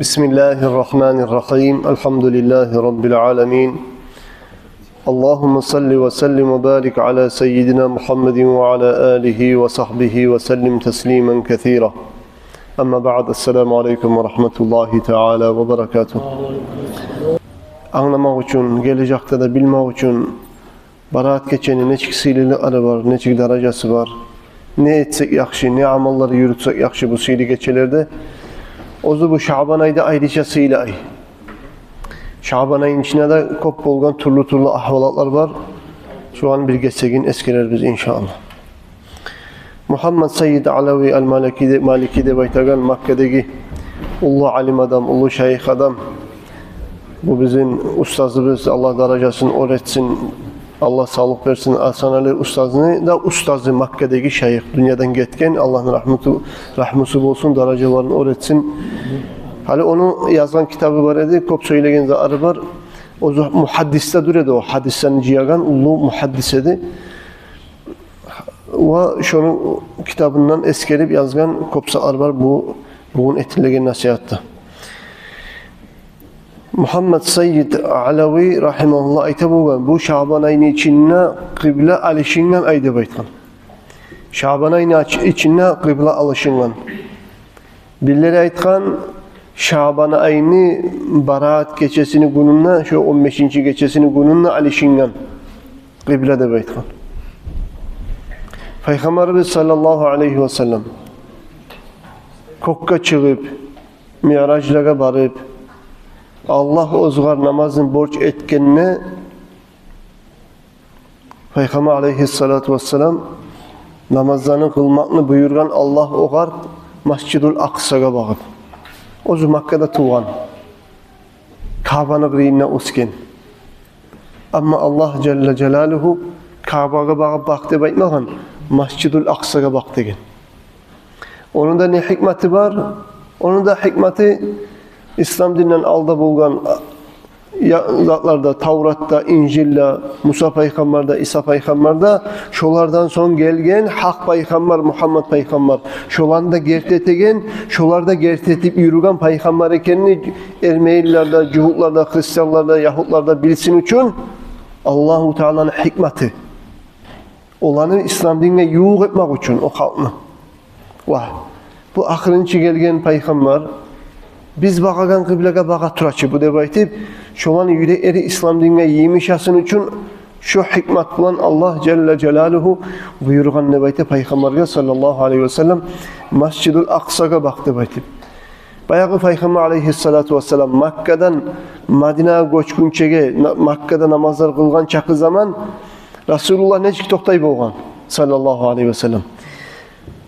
Bismillahirrahmanirrahim. Elhamdülillahi Rabbil alemin. Allahümme salli ve sellim ve barik ala seyyidina Muhammedin ve ala alihi ve sahbihi ve sellim teslimen kethira. Amma ba'd. Esselamu aleyküm ve rahmetullahi teala ve berekatuhu. Anlamak için, gelecekte de bilmek için baraat geçeni neçik sililikleri var, neçik derecesi var. Ne etsek yakşı, ne amalları yürütsek yakşı bu sili geçelerde. Ozu bu Şaban ayda ayrıca sili ay. Şaban ayın içine de kop bolgan turlu ahvalatlar var. Şu an bir geçsegin eskiler biz inşallah. Muhammed Seyyid Alavi el-Maliki de baytagan Makke'deki ulu alim adam, ulu şeyh adam. Bu bizim ustazımız, Allah derecesini öğretsin, Allah sağlık versin, asanalı ustazını da ustazı Makke'deki şeyh, dünyadan gitken Allah'ın rahmeti olsun, derecelerini öğretsin. Hali onu yazan kitabı var idi, kop söylegen zarı var. O muhaddiste duruyordu, o hadisten ciyagan, ulu muhaddisedi. Ve şunun kitabından eskerip yazgan kopsalar var bugün etilegen nasihatta. Muhammed Seyyid Alavi rahimahullah ayta bolgan bu Şaban ayının içine kıble alışıngan ayda baytgan. Şaban ayının içine kıble alışıngan. Birileri aytgan Şaban ayını baraat geçesini gününde şu 15. geçesini gününde alışıngan kıble de baytgan. Peygamberimiz sallallahu aleyhi ve sellem kokka çıkıp mi'rajlara barıp Allah ozgar namazın borç etkenine Peygamber aleyhissalatu vesselam namazlarını kılmakını buyurgan Allah oğar Mescid-ül Aksa'ya bakıp ozu Makke'de tuğan Kabe'nin griyine usken ama Allah Celle Celaluhu Kabe'ye bakıp baktı baytmağın Mescid-ül Aksa'ya baktı gen. Onun da ne hikmeti var? Onun da hikmeti İslam dininden alda bulgan zatlarda, Tavrat'ta, İncil'de, Musa Peygamber'de, İsa Peygamber'de şolardan son gelgen hak Peygamber, Muhammed Peygamber. Şolarında gertetegen, şolarda gertetip yürügen Peygamber ekenini Ermeniler'de, Cuhutlar'da, Hristiyanlar'da, Yahutlar'da bilsin için Allah-u Teala'nın hikmeti. Olanı İslam dinine yuğ etmek için o halkını. Vah. Bu ahırınçı gelgen Peygamber biz bakagan kıblege baka turaçı bu debaytip şolan yürekleri İslam dinine yemişasın için şu hikmet bulan Allah Celle Celaluhu buyurgan nebayte Peygamber'e sallallahu aleyhi ve sellem Mescid-ül Aksa'ya baktı baytip. Bayağı Peygamber aleyhissalatu vesselam Makke'den Medine'ye göçkünçege Makke'de namazlar kılgan çakı zaman Resulullah necik toktay bolgan sallallahu aleyhi ve sellem.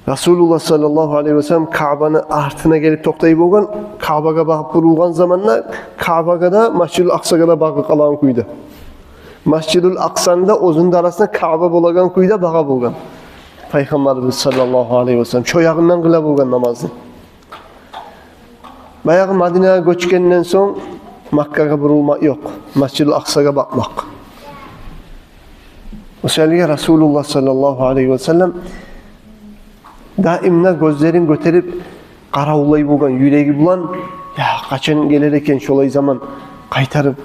Resulullah sallallahu aleyhi ve sellem Kabe'nin artına gelip toktayıp olgan, Kabe'ye bakıp vurulgan zamanla Kabe'ye da Mescid-ül Aksa'ya da bakıp kalan kuydu. Mescid-ül Aksa'nın da ozun arasında Kabe bulagan kuyda bakıp olgan. Peygamberimiz sallallahu aleyhi ve sellem çoyağından kılap olgan namazı. Bayağı Medine'ye göçkenden son Makke'ye vurulmak yok. Mescid-ül Aksa'ya bakmak. Özellikle Resulullah sallallahu aleyhi ve sellem daimler gözlerin götürüp karavullayı bulgan, yüreği bulan ya kaçan gelirken şolay zaman kaytarıp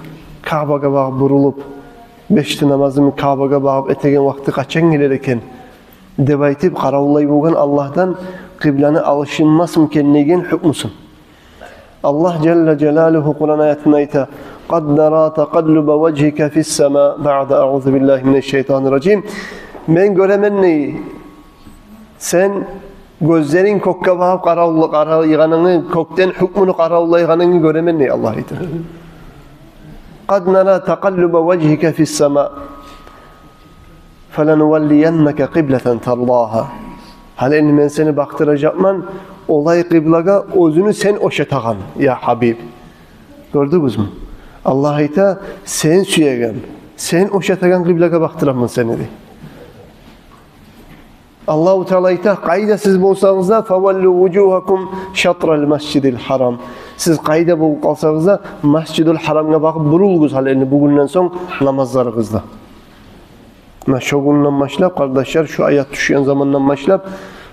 Kabe'ye bakıp vurulup beşti namazımı Kabe'ye bakıp etegen vakti kaçan gelirken debaytip karavullayı bulgan Allah'tan kıblana alışılmaz mı kendine hükmüsün. Allah Celle Celaluhu Kur'an ayetinde ayta قَدْ نَرَا تَقَلُّبَ وَجْهِكَ فِي السَّمَا بَعْدَ أَعُوذُ بِاللّٰهِ مِنَ الشَّيْطَانِ الرَّجِيمِ Ben göremen neyi? Sen gözlerin kokka bakıp karavullayıganını, kokten hükmünü karavullayıganını göremen neyi Allah ayta. قَدْ نَرَا تَقَلُّبَ وَجْهِكَ فِي السَّمَا فَلَنُوَلِّيَنَّكَ قِبْلَةً تَرْضَاهَا Halen ben seni baktıracakman olay kıblaga özünü sen oşetağan ya Habib. Gördünüz mü? Allah ayta sen süyegen, sen oşetağan kıblaga baktıramın seni de. Allah-u Teala ayta kayda siz bolsanız da favallu vujuhakum şatra'l mescidil haram. Siz kayda bolup kalsanız da Mescid-ül Haram'a bakıp burulgunuz halini bugünden son namazlarınızda. Şu günden başlap kardeşler şu ayet düşen zamandan başlap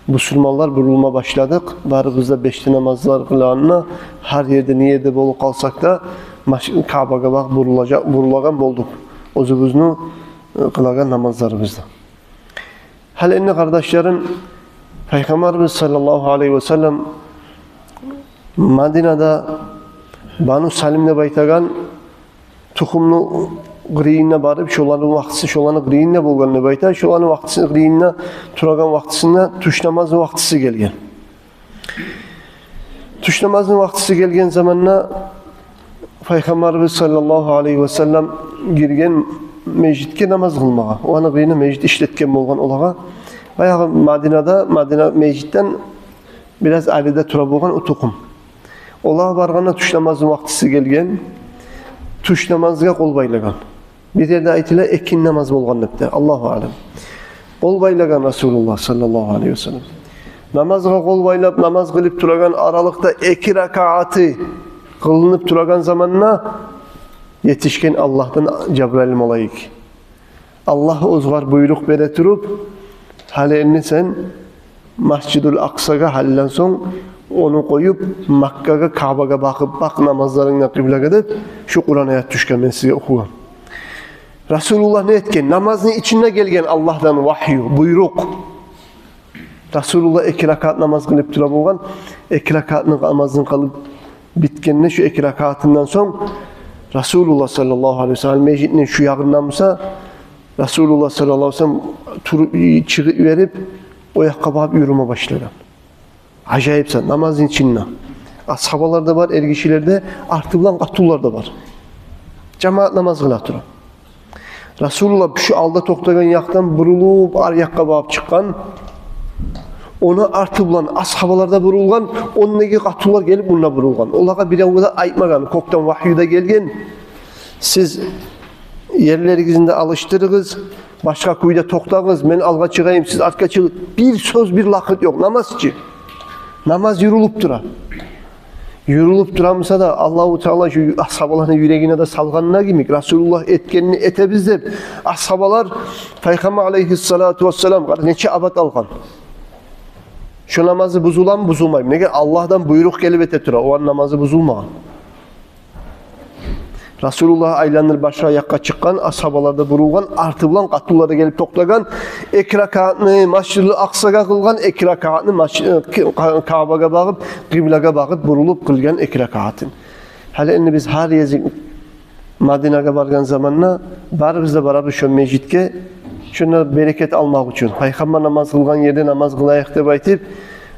Müslümanlar burulma başladık. Barımızda beşli namazlar kılanına her yerde niyede bolup kalsak da Kabe'ye bak burulagan bolduk. Özümüzünü kılagan namazlarımızda. Hal enne kardeşlerim, Peygamberimiz sallallahu aleyhi ve sellem Medine'de Banu Salim'le baytagan tukumlu qriyinne barıp şolanın vaxtısı şolanı qriyinne bolganını bayta şolanın vaxtısı qriyinne turagan vaxtısında tuş namazın vaxtısı gelgen. Tuş namazın vaxtısı gelgen zamanla Peygamberimiz sallallahu aleyhi ve sellem girgen mecitke namaz kılmağa. O ana qriyinne mecit işletken bolgan olağa. Bayağı Madine mecitten biraz alide tura bolgan o tukum. Olağa barğanda tuş namazın vaxtısı gelgen. Tuş namazga kol baylagan. Bir yerde ayetiyle ekin namaz bolgan nepte. Allahu alem. Kol baylagan Resulullah sallallahu aleyhi ve sellem. Namazga kol baylap namaz kılıp turagan aralıkta 2 rakaatı kılınıp turagan zamanına yetişken Allah'tan Cebrail'im olayık. Allah ozgar buyruk bere turup halini sen Masjidul Aksa'ga halinden son onu koyup Makka'ga Kabe'ye bakıp bak namazlarına kıble gidip şu Kur'an ayet düşken ben size okuyayım. Resulullah ne etken? Namazın içine gelgen Allah'tan vahyu, buyruk. Resulullah 2 rakat namaz kılıp tura bolgan, 2 rakatın namazın kalıp bitkenine şu 2 rakatından son Resulullah sallallahu aleyhi ve sellem mecidinin şu yağından mısa Resulullah sallallahu aleyhi ve sellem çıkıp verip o yakabab yürüme başladı. Acayipse namazın içinde. Ashabalar da var, ergişilerde, artılan katullar da var. Cemaat namaz kılatıra. Resulullah şu alda toktagan yaktan burulup aryakka bağıp çıkan, onu artı bulan ashabalarda burulgan, onunla katullar gelip bununla burulgan. Olağa bir avda aytmagan, koktan vahyuda gelgen, siz yerlerinize alıştırınız, başka kuyuda toktağız, ben alga çıkayım, siz arka çıkın. Bir söz, bir lakıt yok, namaz için. Namaz yürülüp dura. Yürülüp duramsa da Allah-u Teala şu ashabaların yüreğine de salganına gibi Resulullah etkenini etebizdir. Ashabalar Peygamber aleyhissalatu vesselam neçe abad algan. Şu namazı buzulan buzulmayayım. Ne Allah'tan buyruk gelip etetura. O an namazı buzulmagan. Resulullah aylanır başa yakka çıkan, ashabalarda burulgan, artıbılan katullara gelip toklagan, 2 rakatını Masjid-i Aksa'ga kılgan, 2 rakatını Kabe'ye bakıp, kıbleye bakıp, burulup kılgan 2 rakatın. Hele biz her yezik Medine'ye bargan zamanla, barımızda beraber şu mecitke, şuna bereket almak için, Peygamber namaz kılgan yerde namaz kılayak deb aytip,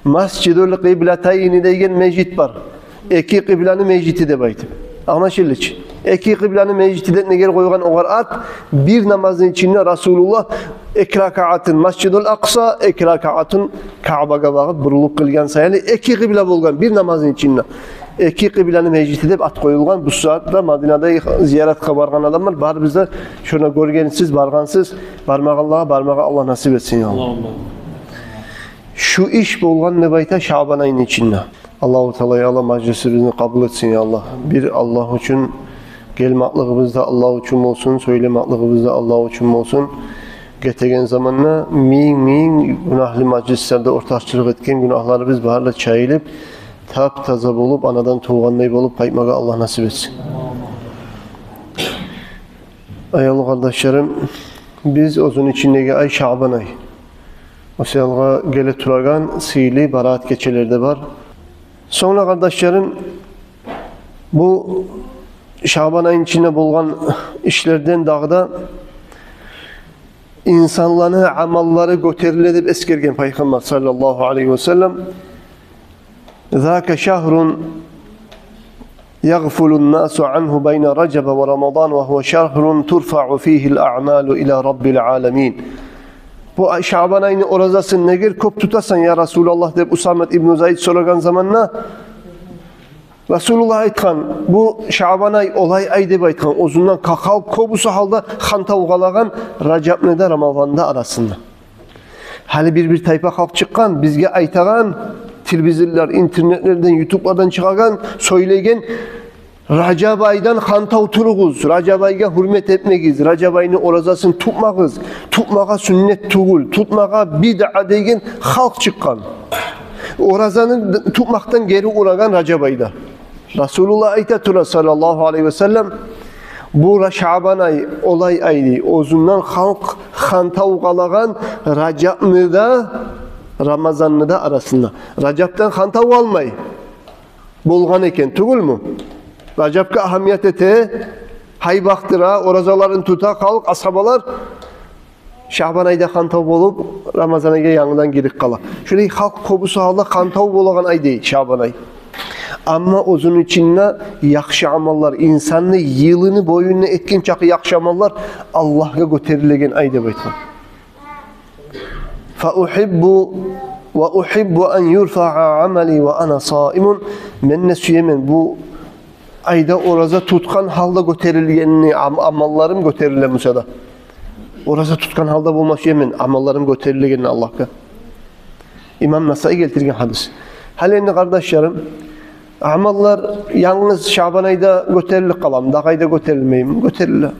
Masjid-ül Kıbletayni degen mecit var. 2 kıblenin meciti deb aytip. Anlaşılır. 2 kıblenin mecitide neger koygan oğar at, bir namazın içinde Resulullah 2 rakatın Masjidul Aksa, 2 rakatın Kabe'ye bakıp burulup kılgan sayılı 2 kıble bolgan bir namazın içinde. 2 kıblenin mecitide at koyulgan bu saatte Medine'de ziyaret bargan adamlar bar bizde şuna görgensiz bargansız barmağı Allah nasip etsin ya Allah. Şu iş bolgan ne bayta Şaban ayının içinde. Allah-u Teala'ya Allah meclisimizi kabul etsin ya Allah. Bir Allah için gelmaklığımız da Allah için olsun, söylemeklığımız da Allah için olsun. Getegen zamanla min günahlı meclislerde ortakçılık etken günahları biz baharla çayılıp taptaza bolup anadan tuğanlayıp olup kaymağa Allah nasip etsin. Ayarlı kardeşlerim, biz onun içindeki ay Şaban ay. O seyalga gele turagan sihirli baraat geçeleri de var. Sonra kardeşlerim, bu Şaban ayının içinde bulgan işlerden dağda insanların amalları göteriledip eskergen Peygamber sallallahu aleyhi ve sellem ذَاكَ شَهْرٌ يَغْفُلُ النَّاسُ عَنْهُ بَيْنَ رَجَبَ وَرَمَضَانَ وَهُوَ شَهْرٌ تُرْفَعُ ف۪يهِ الْأَعْمَالُ إِلَى رَبِّ الْعَالَمِينَ. Bu Şaban ayının orazasını ne gir kop tutasan ya Resulullah deyip Usamet İbn Zayd soragan zamanla Resulullah aytkan bu Şaban ay olay ay deyip aytkan ozundan kakal kobusu halda xanta uğalagan Racab ne de Ramazan'da arasında. Hali bir tayfa kalk çıkkan bizge aytagan televizörler, internetlerden, YouTube'lardan çıkagan söylegen Racab aydan hanta oturuguz, Racab ayga hürmet etmegiz, Racab ayını orazasını tutmağız, tutmağa sünnet tuğul, tutmağa bid'a degen halk çıkkan. Orazanı tutmaktan geri uğragan Racab ayda. Resulullah aytatura sallallahu aleyhi ve sellem bu Şaban ayı olay aydı. Ozundan halk hanta uğalagan Racab'ını da Ramazan'ını da arasında. Racab'tan hanta uğalmay. Bolgan eken, tugul mu? Racab'ka ahamiyet ete, hay baktıra, orazaların tuta, halk, asabalar Şaban ayda kantav bolup Ramazan ayga yanıdan girik kala. Şöyle halk kobusu halda kantav bolagan ay değil Şaban ay. Ama ozun içinde yakşı amallar, insanı yılını boyunca etkin çakı yakşı amallar Allah'a götürülegen ay deb aytkan. فَأُحِبُّ وَأُحِبُّ أَنْ يُرْفَعَ عَمَلِي وَأَنَا صَائِمٌ Menne süyemen bu ayda oraza tutkan halda götürülgenini amallarım götürülemese de. Oraza tutkan halda bulmak yemin amallarım götürülgenini Allah'a. İmam Nasai getirgen hadis. Halinde kardeşlerim, amallar yalnız Şaban ayda götürülük kalam, da ayda götürülmeyim, götürülü.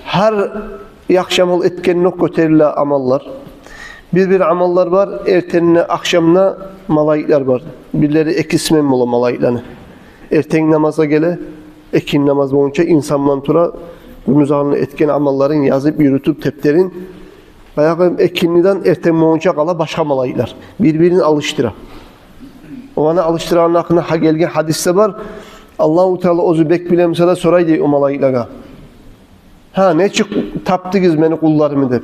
Her yakşamal etkenlik götürülü amallar. Bir amallar var, ertenine, akşamına malayikler var. Birileri ekismem ola malayiklerini. Erten namaza gele, ekin namaz boyunca insanla tura günüzağını etken amalların yazıp yürütüp tepterin. Bayağı ekinniden erten boyunca kala başka malayikler. Birbirini alıştıra. O ana alıştıranın hakkında gelgen hadiste var. Allah-u Teala ozu bek bilemse de soraydı o malayiklara. Ha ne çık taptınız beni kullarımı dep.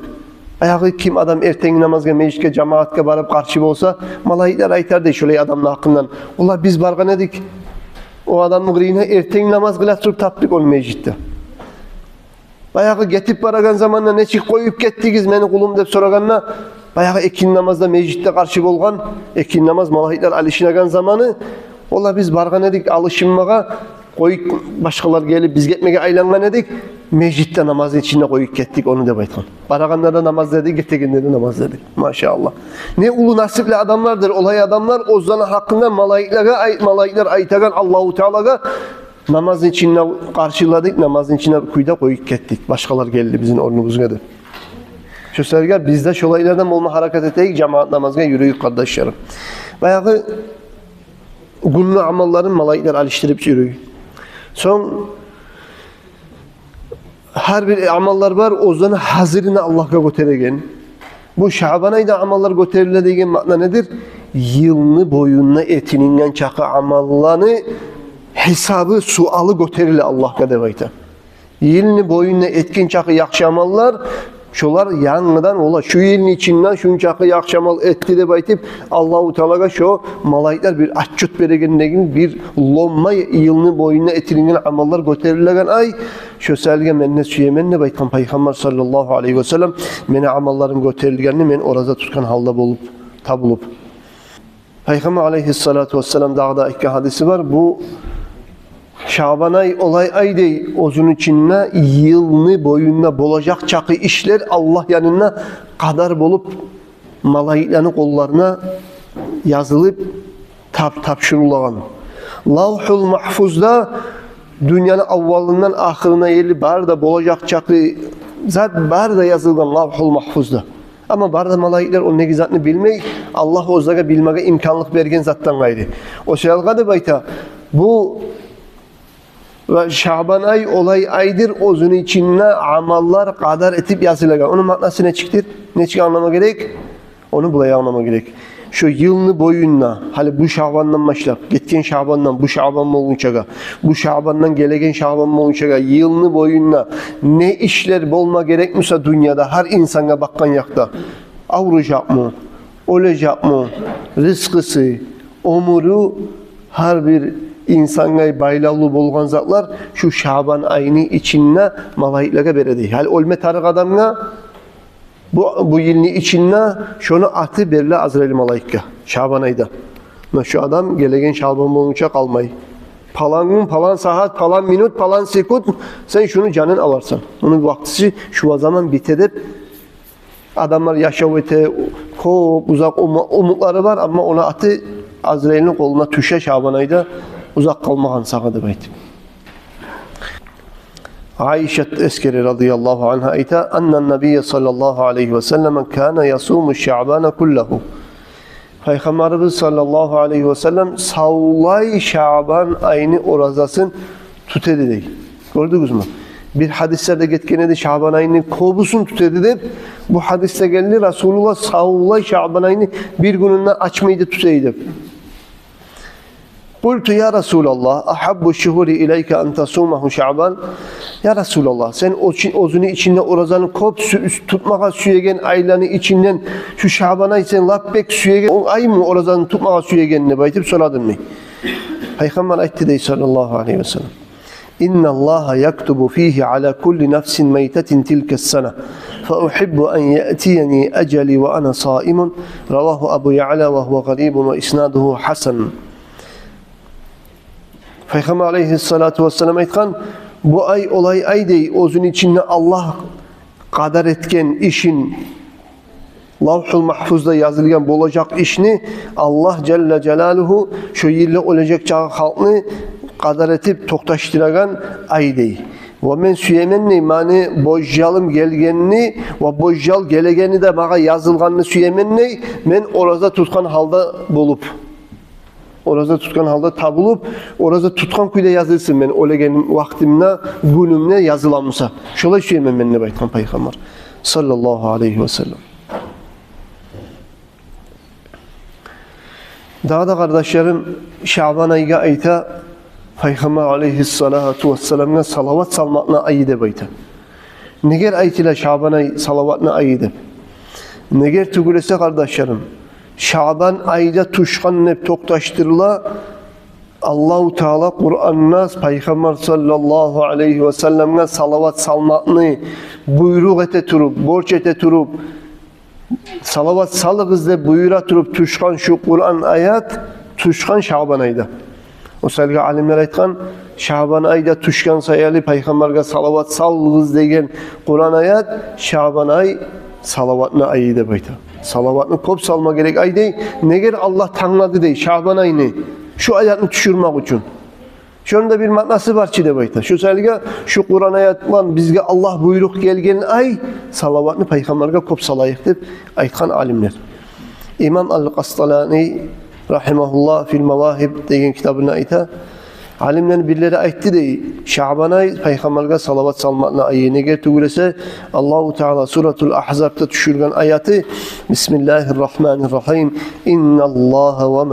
Ayağı kim adam erten namazga, meclisge, cemaatga barıp karşı olsa malayikler aytardı şöyle adamın hakkından. Ulan biz bargan edik. O adamın gırine erten namaz kılatıp taptık onu meclitte. Bayağı getip baragan zamanla ne çık koyup gettiniz beni kulum dep soraganna bayağı ekin namazda meclitte karşı bolgan ekin namaz malayikler alışınagan zamanı ola biz bargan edik alışınmaga koyup başkalar gelip biz gitmege aylangan edik meclitte namazın içinde koyup gettik onu dep aytkan. Baraganlarda namaz dedik, getekinde de namaz dedik. Maşallah. Ne ulu nasipli adamlardır, olay adamlar ozdan hakkında malayikler aytagan Allahu Teala'ga namazın içinde karşıladık, namazın içine kuyuda koyup gettik. Başkalar geldi bizim ornumuzga dep. Şu serger bizde şolaylardan olma hareket ettik, cemaat namazına yürüyük kardeşlerim. Bayağı günlü amalların malayikler alıştırıp yürüyük. Son her bir amallar var, ozdan hazırını Allah'a götüregen. Bu Şaban ayda amallar götürüle degen makna nedir? Yılını boyunla etininden çakı amallarını hesabı, sualı götürüle Allah'a devayta. Yılını boyunla etkin çakı yakşı amallar şolar yanıdan ola şu yılın içinden şun çakı yakşı amal etti de baytip Allah-u Teala'ga şu malayikler bir açıt beregendegin bir lomma yılını boyunla etininden amallar götürülegen ay şu selge menne süyemenne baytkan Peygamber sallallahu aleyhi ve sellem mene amallarım götürülgenini men oraza tutkan halda bulup tabulup Peygamber aleyhissalatu vesselam dağda iki hadisi var bu Şaban ay olay ay değil. Ozun içinde yılını boyunca bolacak çakı işler Allah yanına kadar bolup malayiklerin kollarına yazılıp tapşırılan. Lavhul Mahfuz'da dünyanın avvalından ahirine yeri bar da bolacak çakı zat bar da yazılgan Lavhul Mahfuz'da. Ama barda malayikler o ne zatını bilmeyi Allah ozdaga bilmege imkanlık bergen zattan gayri. O şeyalga da bayta bu ve Şaban ay olay aydır ozun içinde amallar kadar etip yazılagan. Onun manası ne çıktır? Ne çıktı anlama gerek? Onu bulaya anlama gerek. Şu yılını boyunla, hali bu Şaban'dan başlap, gitken Şaban'dan bu Şaban olunçaga, bu Şaban'dan gelegen Şaban olunçaga, yılını boyunla ne işler bolma gerekmişse dünyada her insana bakkan yakta. Avracak mı? Olacak mı? Rızkısı, umuru her bir insana baylalı bolgan zatlar şu Şaban ayını içinde malayiklere beredi. Hal olme tarık adamına bu yılın içinde şunu atı berle Azrail malayika Şaban ayda. Şu adam gelegen Şaban boyunca kalmayı. Palan gün, palan saat, palan minut, palan sekund sen şunu canın alarsan. Onun vaktisi şu zaman bitedip adamlar yaşav ete uzak umutları var ama ona atı Azrail'in koluna tüşe Şaban ayda uzak kalmağın sağa deb aytib. Aişe eskeri radıyallahu anha ayta annen Nebiye sallallahu aleyhi ve sellem kana yasumu Şaban kullahu. Peygamberimiz sallallahu aleyhi ve sellem savlay Şaban ayını orazasın tutedi dey. Gördünüz mü? Bir hadislerde getkene Şaban ayını kobusun tutedi deyip bu hadiste geldi Resulullah savlay Şaban ayını bir gününden açmaydı tuteydi. Kultu ya Resulallah ahabbu şuhuri ileyke en tasumahu Şaban. Ya Resulallah sen ozunu içinde orazanı kop tutmaka süyegen aylarını içinden şu Şaban ayı sen labbek süyegen o ay mı orazanı tutmaka süyegenine baytıp soradın mı? Peygamber ayette dey sallallahu aleyhi ve sellem. İnna Allah yaktubu fihi ala kulli nefsin meytetin tilkes sene. Feuhibbu en ye'tiyeni eceli ve ana saimun. Ravahu Ebu Ya'la ve huve garibun ve isnaduhu hasan. Peygamber aleyhissalatu vesselam aytkan bu ay olay ay dey ozun içinde Allah kadar etken işin Lavhul Mahfuz'da yazılgan olacak işini Allah Celle Celaluhu şu yerle olacak çağı halkını kadar etip toktaştıragan ay dey. Ve men süyemenni mani bojjalım gelgenini ve bojjal gelegeni de bana yazılganını süyemenni men orada tutkan halda bulup orada tutkan halda tabulup orada tutkan kuyda yazılsın men olegenin vaktimne günümne yazılanmışsa. Şolay süyemen menine baytkan Peygamber sallallahu aleyhi ve sellem. Daha da kardeşlerim Şaban ayıga ayta Peygamber aleyhissalatu vesselam'na salavat salmakna ayı deb ayta. Neger aytıyla Şaban ayı salavatna ayı deb. Neger tügülese kardeşlerim Şaban ayda tuşkan nep toktaştırla Allahu Teala Kur'an'na Peygamber sallallahu aleyhi ve sellem'e salavat salmakını buyruk ete turup, borç ete turup salavat salığız de buyura turup tuşkan şu Kur'an ayat tuşkan Şaban ayda. O selga alimler aytkan Şaban ayda tuşkan sayalı Peygamber'e salavat salığız degen Kur'an ayat Şaban ay salavatına ayı deb ayta. Salavatını kop salma gerek ay dey. Neger Allah tanladı dey Şaban ayını. Şu ayatını düşürmek için. Şunun da bir manası var ki deb ayta. Şu selga şu Kur'an ayatlan bizge Allah buyruk gelgen ay salavatını Peygamber'e kop salayık deb aytkan alimler. İmam Al-Qastalani rahimahullah fil Mevahib degen kitabına ayta. Alimlerin birileri aytti de Şaban ay Peygamber'e salavat salmakla ayı neger tügülese Allahu Teala Suratul Ahzab'da düşürgen ayatı Bismillahirrahmanirrahim İnnallaha ve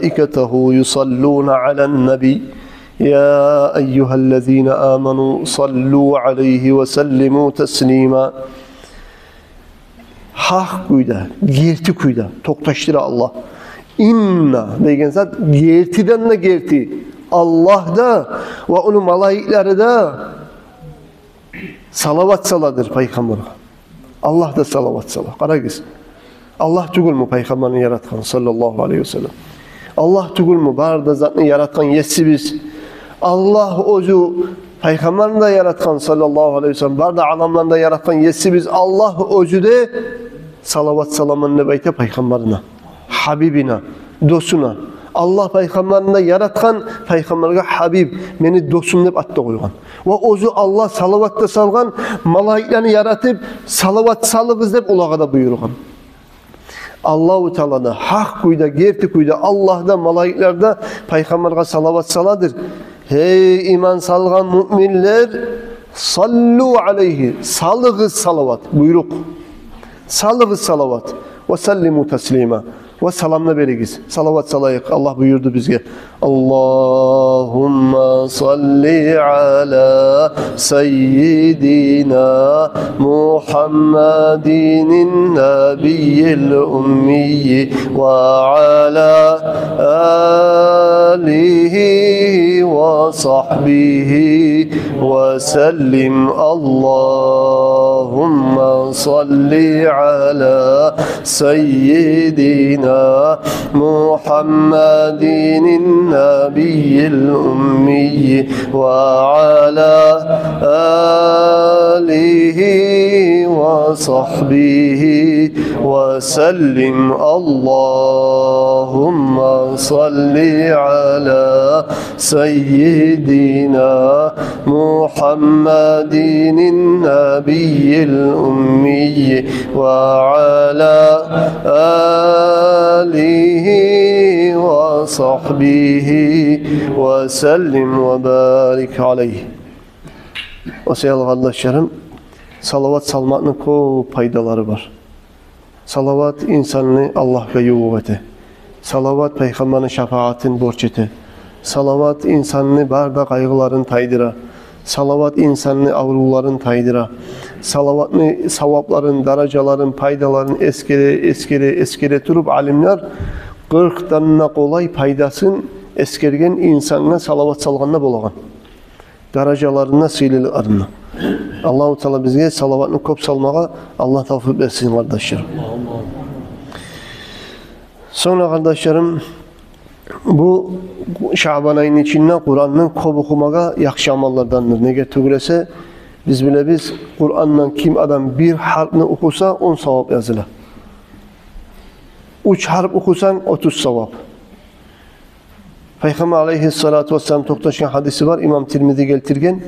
melâiketehu yusallûne alen nebi Ya eyyühellezîne âmenû sallû aleyhi ve sellimû teslîmâ Hak kuyda, gerti kuyda, toktaştıra Allah. İnna degen zat gertiden de gerti. Allah da ve onun malaikleri de salavat saladır Peygamber'e. Allah da salavat sala. Qaragız. Allah tugul mu Peygamber'ini yaratkan sallallahu aleyhi ve sellem. Allah tugul mu barda zatını yaratkan yetsi biz. Allah ozu Peygamber'ini de yaratkan sallallahu aleyhi ve sellem. Barda alamlarını da yaratkan yetsi biz. Allah ozu de salavat salamanını beyte Peygamber'ine. Habibina, dostuna. Allah Peygamber'ini yaratkan, Peygamber'e Habib, meni dostum deb attı koygan. Ve ozu Allah salavatta salgan, malaiklerini yaratıp salavat salığız deb ulağa da buyurgan. Allah-u Teala'da hak kuyda, gerti kuyda, Allah'da, malaiklerde Peygamber'e salavat saladır. Hey iman salgan müminler, sallu aleyhi, salığız salavat, buyruk. Salığız salavat. Ve sellimu teslima. Ve salamla berigiz. Salavat salayık. Allah buyurdu bizge. Allahumma salli ala seyyidina Muhammedinin nabiyyil ummiyi ve ala alihi ve sahbihi ve sellim. Allahumma salli ala seyyidina Muhammedinin nabiyyil ummiyi ve ala alihi ve sahbihi ve sellim. Allahümme salli ala seyyidina Muhammedin nebiyyil ummi ve ala alihi ve sahbihi ve sellim ve barik aleyh. O sevgili kardeşlerim, salavat salmanın çok faydaları var. Salavat insanını Allah'a yuvvet. Salavat Peygamberin şefaatin borç eti. Salavat insanını barda kaygıların taydıra. Salavat insanını avruların taydıra. Salavatını savapların, daracaların, paydaların eskere turup alimler 40 tanına kolay paydasın eskergen insanına salavat salganına bolagan. Daracalarına sıylılarına. Allah-u Teala bizge salavatını kop salmağa Allah tavfik versin kardeşlerim. Sonra kardeşlerim, bu Şaban ayının içinde Kur'an'ın kop okumağa yakşı amallardandır. Ne getirse biz Kur'an'dan kim adam bir harfini okusa 10 sevap yazılır. 3 harf okusan 30 sevap. Peygamber aleyhissalatu vesselam toktaşan hadisi var. İmam Tirmizi geltirgen.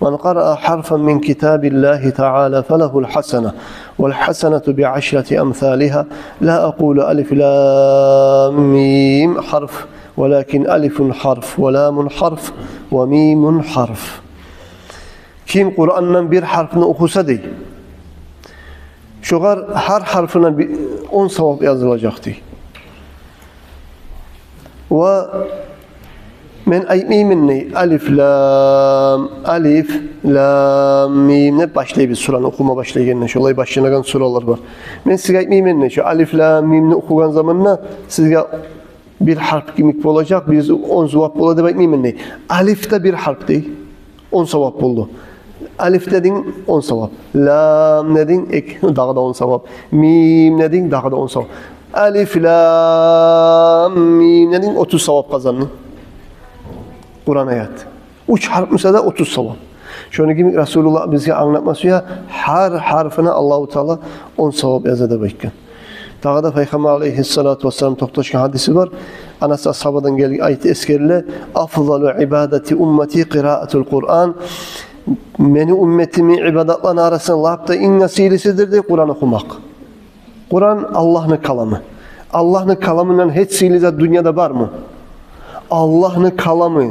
Men qara'a harfan min kitabillahi ta'ala felehul hasana vel hasanatu bi'aşrati emthaliha la aqulu alif lam mim harf velakin alifun harf ve lamun harf ve mimun harf. Kim Kur'an'dan bir harfini okusa değil. Şugar her harfine 10 sevap yazılacaktı. Ve men aymimin ne? Alif lam mim ne başlayıp suranı okuma başlayırken şolay başlayan suralar var. Men size aymimin ne? Şu alif lam mim ne okugan zamanla sizge bir harf kimik olacak, biz 10 sevap oldu aymimin ne? Alif de bir harf değil. 10 sevap oldu. Alif dedin 10 sevap. Lam dedin daha da 10 sevap. Mim dedin daha da 10 sevap. Alif lam mim dedin 30 sevap kazandın. Kur'an ayet. 3 harf mesela 30 sevap. Şöyle gibi Resulullah bize anlatması ya her harfine Allahu Teala 10 sevap yazıda bekliyor. Daha da Peygamber aleyhissalatu vesselam toktaşkan hadisi var. Anası ashabadan geldiği ayet eskerle afzalu ibadeti ummeti kıraatul Kur'an. Meni ümmetimin ibadatlarının arasında Allah'ta en nasilisidir de Kur'an okumak. Kur'an Allah'ın kalamı. Allah'ın kalamından hiç silizat dünyada var mı? Allah'ın kalamı.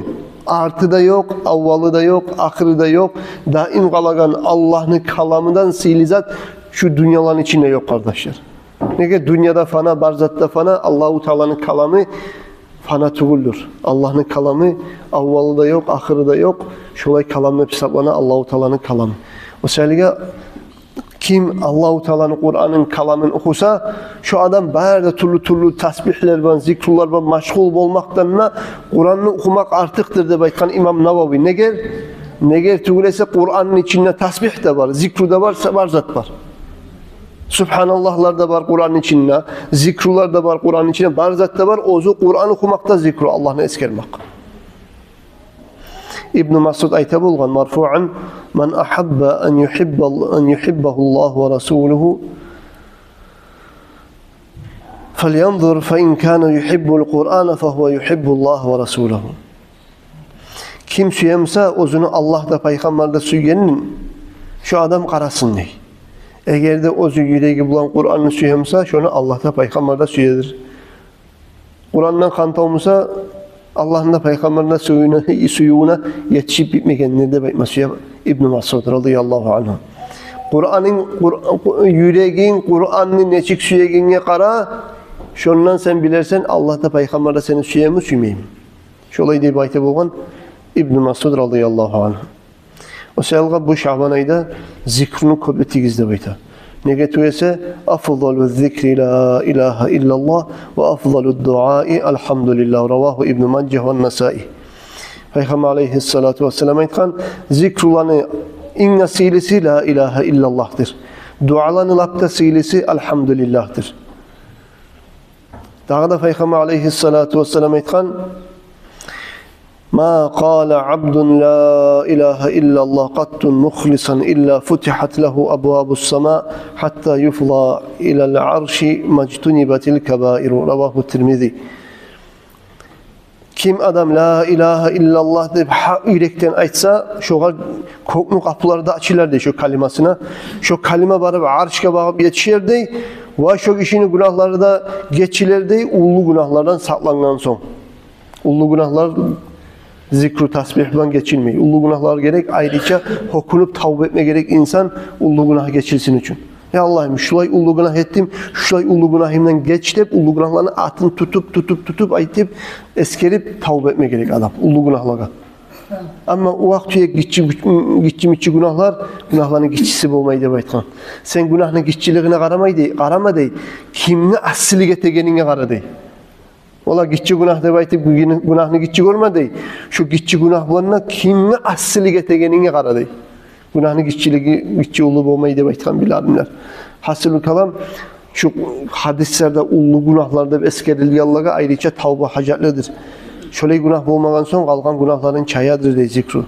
Artı da yok, avvalı da yok, ahırı da yok. Daim kalagan Allah'ın kalamından silizat şu dünyaların içinde yok kardeşler. Ne ki dünyada fana, barzatta fana, Allah-u Teala'nın kalamı fana tuğuldur. Allah'ın kalamı avvalı da yok, ahırı da yok. Şolay kalamını hesaplana Allah-u Teala'nın kalamı. O sebeple kim Allah-u Teala'nın Kur'an'ın kalamını okusa şu adam bayarda türlü tasbihler var, zikrullar var, meşgul olmaktanına Kur'an'ı okumak artıktır diye aytkan İmam Navavi. Ne gel tügülese Kur'an'ın içinde tasbih de var, zikru da var, barzat var. Subhanallahlar da var Kur'an'ın içinde, zikrular da var Kur'an'ın içinde, barzat da var. Ozu Kur'an okumakta zikru, Allah'ını eskermek. İbn Mas'ud ayta bulgan marfu'an men ahabba en yuhibbahu Allah ve rasuluhu felyanzur fe in kana yuhibbul Kur'an fe huve yuhibbullah ve rasuluhu. Kim süyemse ozunu Allah da peygamber de süygenin şu adam karasın ney. Eğer de ozu yüreği bulan Kur'an'ı süyemse şunu Allah da peygamber de süyedir. Kur'an'dan kanta olmasa Allah'ın da peygamberine suyuna yetişip bitmeken nerede bekmesi İbn Mas'ud radıyallahu anh. Yüreğin Kur'an'ın neçik süyeğine kara şundan sen bilersen Allah da peygamberine seni süyemi süymeyim. Şolay diye bayte bulgan İbn Mas'ud radıyallahu anh. O sebeple bu Şaban ayında zikrunu kuvveti gizli bayta. Ne getiriyorsa afdalu zikri la ilahe illallah ve afdalu duai elhamdülillah ravahu İbn Maccah ve Nesai. Peygamber aleyhissalatu vesselam aytkan zikrulanı en nasilisi la ilahe illallah'tır. Dualanı lapta silisi elhamdülillah'tır. Daha da Peygamber aleyhissalatu vesselam aytkan Ma qala abdun la ilahe illallah qattun mukhlisan illa futihat lehu abwabus sema hatta yufla ila'l arşi majtunibatil kebair. Ravahu Tirmizi. Kim adam la ilahe illallah deyip yürekten aytsa, şoğa koknu kapıları da açılar dey şu kalimasına. Şu kalime barıp arşka bağıp yetişir dey. Ve şu kişinin günahları da geçilir dey. Ullu günahlardan saklangan son. Ullu günahlar zikru tasbihden geçilmeyi. Ullu günahlar gerek ayrıca okunup tavbe etme gerek insan ullu günah geçilsin için. Ya Allah'ım şulay ullu günah ettim, şulay ullu günahımdan geçtim, ullu günahlarını atın tutup aytıp eskerip tavbe etme gerek adam ullu günahlara. Ama o vaktiye gitçi günahların gitçisi olmayı da baytkan. Sen günahın gitçiliğine karama dey, kimni asili getegenine kara dey. Ola gitçi günah da baytıp günahını gitçi görme dey. Şu gitçi günahlarına kimni asili getegenine kara dey. Günahını gitçi ulu olmayı da baytkan bil alimler. Hasılü kalam şu hadislerde ullu günahlarda eskerildiği Allah'a ayrıca tavba hacetlidir. Şöyle günah olmadan son kalkan günahların çayadır de zikru.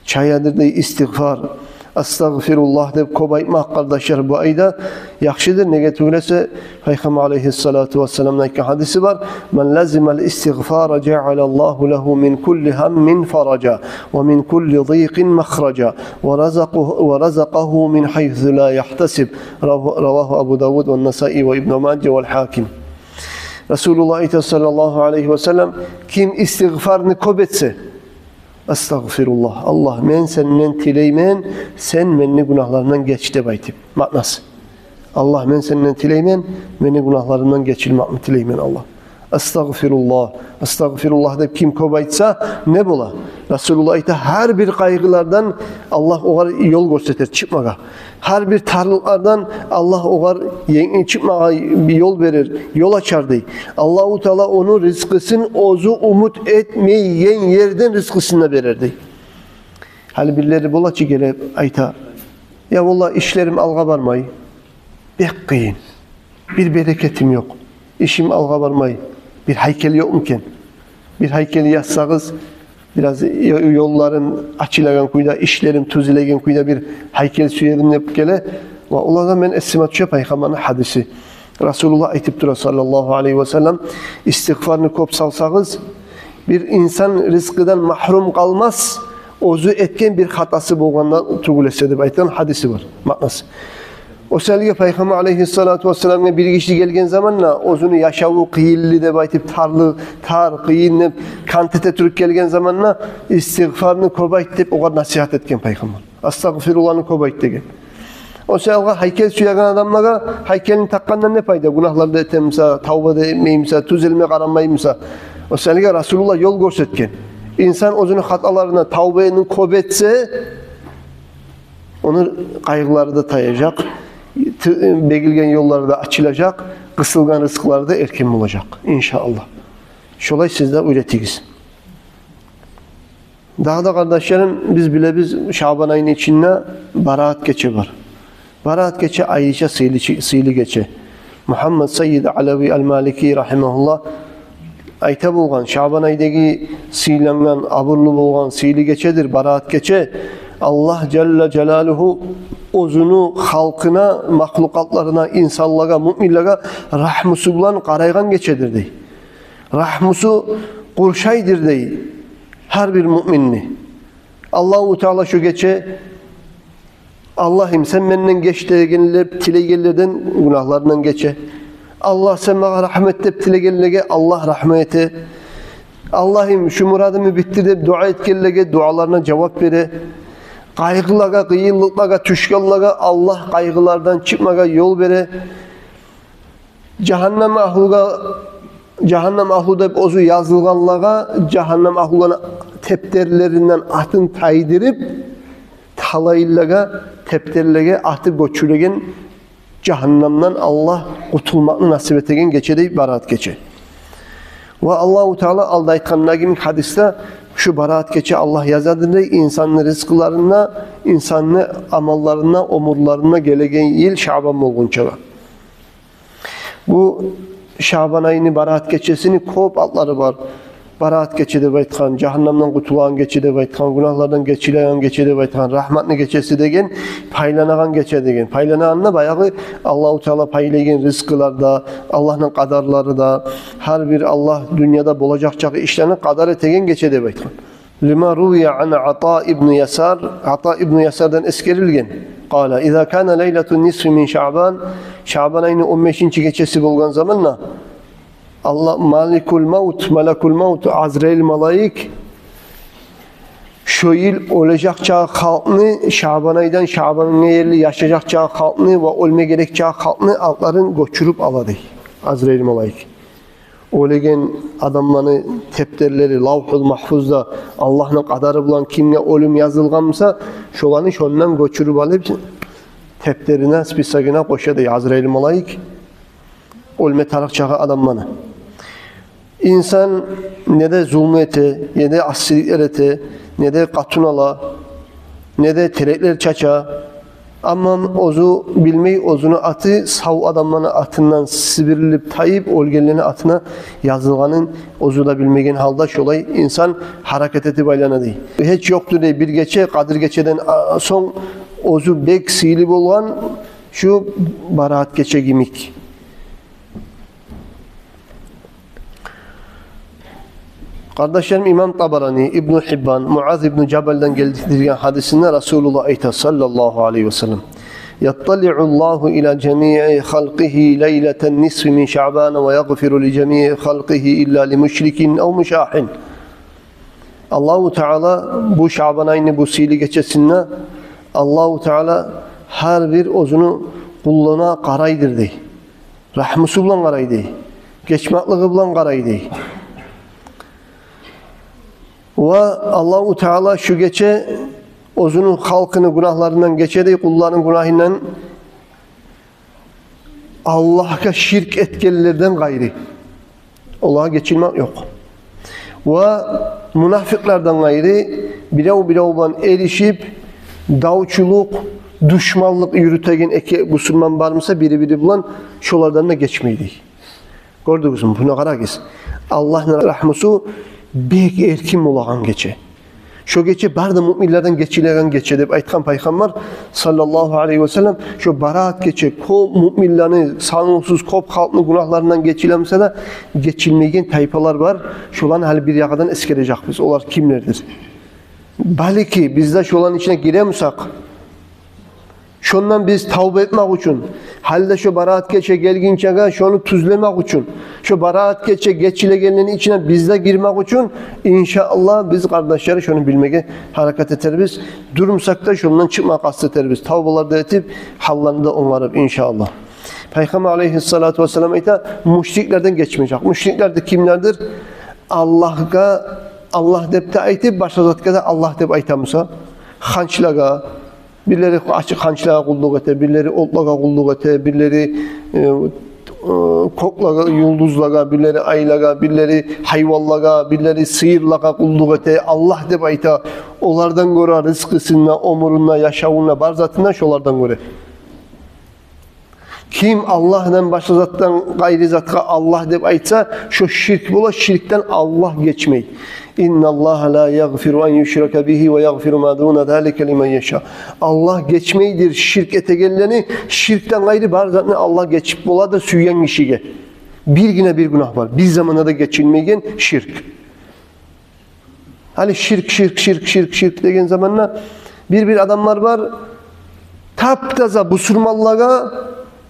Çayadır de istiğfar. Estağfirullah deyip kobaytmak kardeşler bu ayda yakşıdır. Ne getirülese Peygamber aleyhissalatu vesselam'dan iki hadisi var. Men lazimel istiğfara cealallahu lehu min kulli hammin faraca ve min kulli zîqin mahraca ve razaqahu min haythu la yahtasib. Ravahu Abu Davud ve Nesai ve İbn Mace ve Hakim. Resulullah sallallahu aleyhi ve sellem kim istiğfarını kobetse estağfirullah. Allah men senden tileymen, sen beni günahlarından geç de baytip. Manası. Allah men senden tileymen, beni günahlarından geçilmek tileymen Allah. Estağfirullah. Estağfirullah deyip kim kobaytsa ne bula? Resulullah'ta her bir kaygılardan Allah oğar yol gösterir çıkmağa. Her bir tarlıklardan Allah oğar çıkmağa bir yol verir, yol açar dey. Allahu Teala onu rızkısın ozu umut etmeyen yerden rızkısını verir dey. Hali birileri bulaçı gelip ayta. Ya vallahi işlerim alga varmayı. Bek kıyın. Bir bereketim yok. İşim alga varmayı. Bir heykel yok muken? Bir heykeli yazsağız, biraz yolların açılagan kuyda, işlerim tüzülegen kuyda bir heykel süyelim yapıp gele. Ve onlardan ben esimat şu Peygamber'in hadisi. Resulullah aytıp durur sallallahu aleyhi ve sellem, istiğfarını kop salsağız, bir insan rızkıdan mahrum kalmaz, ozu etken bir hatası boğandan tugulese de baytan hadisi var, manası. O selge Peygamber aleyhissalatu vesselam'a bir kişi gelgen zamanla ozunu yaşavu kıyıllı de baytıp tar kıyınlıp kantite türk gelgen zamanla istiğfarını kobayt deyip o kadar nasihat etken Peygamber. Estağfirullah'ını kobayt degen. O selge heykel süyagan adamlara heykelin takkandan ne fayda? Günahlarda etemsa, tavbada etmeyimsa, tüzelme karanmayımsa. O selge Resulullah yol görsetken. İnsan ozunu hatalarına tavbenin kobetse onun kaygıları da tayacak. Begilgen yolları da açılacak, kısılgan rızıkları da erken olacak inşallah. Şolay siz de üretiniz. Daha da kardeşlerim biz Şaban ayının içinde Baraat Gece var. Baraat Gece ayrıca sıylı gece. Muhammed Seyyid Alevi el-Maliki rahimahullah ayta bulgan Şaban aydaki sıylangan, aburlu bulgan sıylı gecedir Baraat Gece. Allah Celle Celaluhu ozunu halkına, mahlukatlarına, insanlara, müminlere rahmusu bulan qaraygan geçedir dey. Rahmusu kurşaydır dey. Her bir müminni. Allah-u Teala şu geçe Allah'ım sen benden geç tilegellerden günahlarından geçe. Allah sen bana rahmet de tilegellerge Allah rahmete. Allah'ım şu muradımı bitti de dua etkellerge dualarına cevap vere. Kaygılara, kıyılıklara, tüşkallara Allah kaygılardan çıkmaga yol vere. Cehennem ahluda ozu yazılganlara cehennem ahluna tepterlerinden atın taydırıp talayıllara, tepterlere atı göçülegen cehennemden Allah kurtulmakını nasip etegen geçede Baraat Gece. Ve Allah-u Teala aldaytkanına gibi hadiste şu Baraat Gece Allah yazadır insanın rızklarına, insanın amallarına, omurlarına gelegen yıl Şaban olgunca. Bu Şaban ayını Baraat Gecesini kop altları var. Baraat geçe dep aytkan, jahannamdan kutulan geçe dep aytkan, günahlardan geçileyen geçe dep aytkan, rahmatni geçesi degen, paylanagan geçe degen. Paylanaganna bayağı Allahu Teala paylagan rızkılarda, Allah'ın kadarları da, her bir Allah dünyada bolacak işlerini kadar etegen geçe dep aytkan. Lima ruviya an Ata ibn Yasar, Ata ibn Yasar'dan eskerilgen. Qala, "İza kana leyletun nisfi min Şaban, Şaban ayının 15. gecesi bolgan zamanla Allah Malikul Maut, Malakul Maut, Azrail malayik şu yıl olacak çağı halkını, Şaban aydan Şaban'ın yerli yaşayacak çağı halkını ve ölme gerek çağı halkını altların göçürüp aladı. Azrail malayik. Öylegen adamlarını tepterleri Lavhul Mahfuz'da Allah'ın kadarı bulan kimle ölüm yazılganmısa şolanı şondan göçürüp alıp tepterine, spisagına koşadı Azrail malayik. Ölme tarık çağı adamlarını. İnsan ne de zulmü ete, ne de asilikler ete, ne de katun ala, ne de terekler çaça. Ama ozu bilmeyi ozunu atı sav adamların atından sibirilip tayip olgenlerin atına yazılganın ozu da bilmegen halda şolay insan hareket eti baylana değil. Hiç yoktur diye bir geçe Kadir geçeden son ozu bek silip olan şu baraat geçe gimik. Kardeşlerim İmam Tabarani, İbn Hibban, Muaz İbn Cebel'den geldiği hadisinde Resulullah ayta sallallahu aleyhi ve sellem yattali'ullahu ila cemi'i halqihi leyleten nisfi min Şaban ve yaghfiru li cemi'i halqihi illa li müşrikin ev müşahin. Allahu Teala bu Şaban ayını bu sili geçesinde Allahu Teala her bir ozunu kulluğuna qaraydır dey. Rahmusu bilan qaraydı. Geçmaklığı bilan qaraydı. Ve Allahu Teala şu geçe ozunun halkını günahlarından geçedi, kulların günahından Allah'a şirk etkenlerden gayri. Allah'a geçilmek yok. Ve münafıklardan gayri bilev erişip davçuluk, düşmanlık yürütegen Müslüman var mısa biri bulan şolardan da geçmeydi. Gördünüz mü? Buna karar kes. Allah'ın rahmusu bek erkin olağan geçe. Şu geçe barda müminlerden geçilen geçe dep aytkan Peygamber sallallahu aleyhi ve sellem şu baraat geçe kop müminlerini sanunsuz kop halkının günahlarından geçilemse de geçilmeyen tayfalar var. Şolan hali bir yakadan eskerecek biz. Onlar kimlerdir? Belki bizde şolan içine giremiyorsak şondan biz tavbe etmek için, halde şu baraat geçe gelginçe şonu tuzlemek için, şu baraat geçe geçilegenin içine bizde girmek için inşallah biz kardeşleri şunu bilmeye hareket ederiz. Durumsak da şundan çıkmak kastetiriz. Tavbalarda etip hallarını da onarıp inşallah. Peygamber aleyhissalatu vesselam ise müşriklerden geçmeyecek. Müşrikler de kimlerdir? Allah'a Allah dep de aytip başka zatka da Allah dep aytamsa, hançlaga, birileri açık hançlığa kulluk ete, birileri otlağa kulluk ete, birileri koklağa, yıldızlağa, birileri aylağa, birileri hayvallağa, birileri sıyırlağa kulluk ete, Allah dep ayta, onlardan göre rızkısına, omuruna, yaşavuna, barzatına şolardan göre. Kim Allah'dan başka zattan gayri zatka Allah dep aytsa, şu şirk bola, şirkten Allah geçmeyi. İnna Allah la yaghfiru an yushraka bihi ve yaghfiru ma dun zalika limen yasha. Allah geçmeydir şirk etegenlerini şirkten gayrı barzatını Allah geçip bola da süyen kişiye. Bir güne bir günah var. Bir zamanda da geçilmeyen şirk. Hani şirk degen zamanla bir adamlar var. Taptaza busurmallığa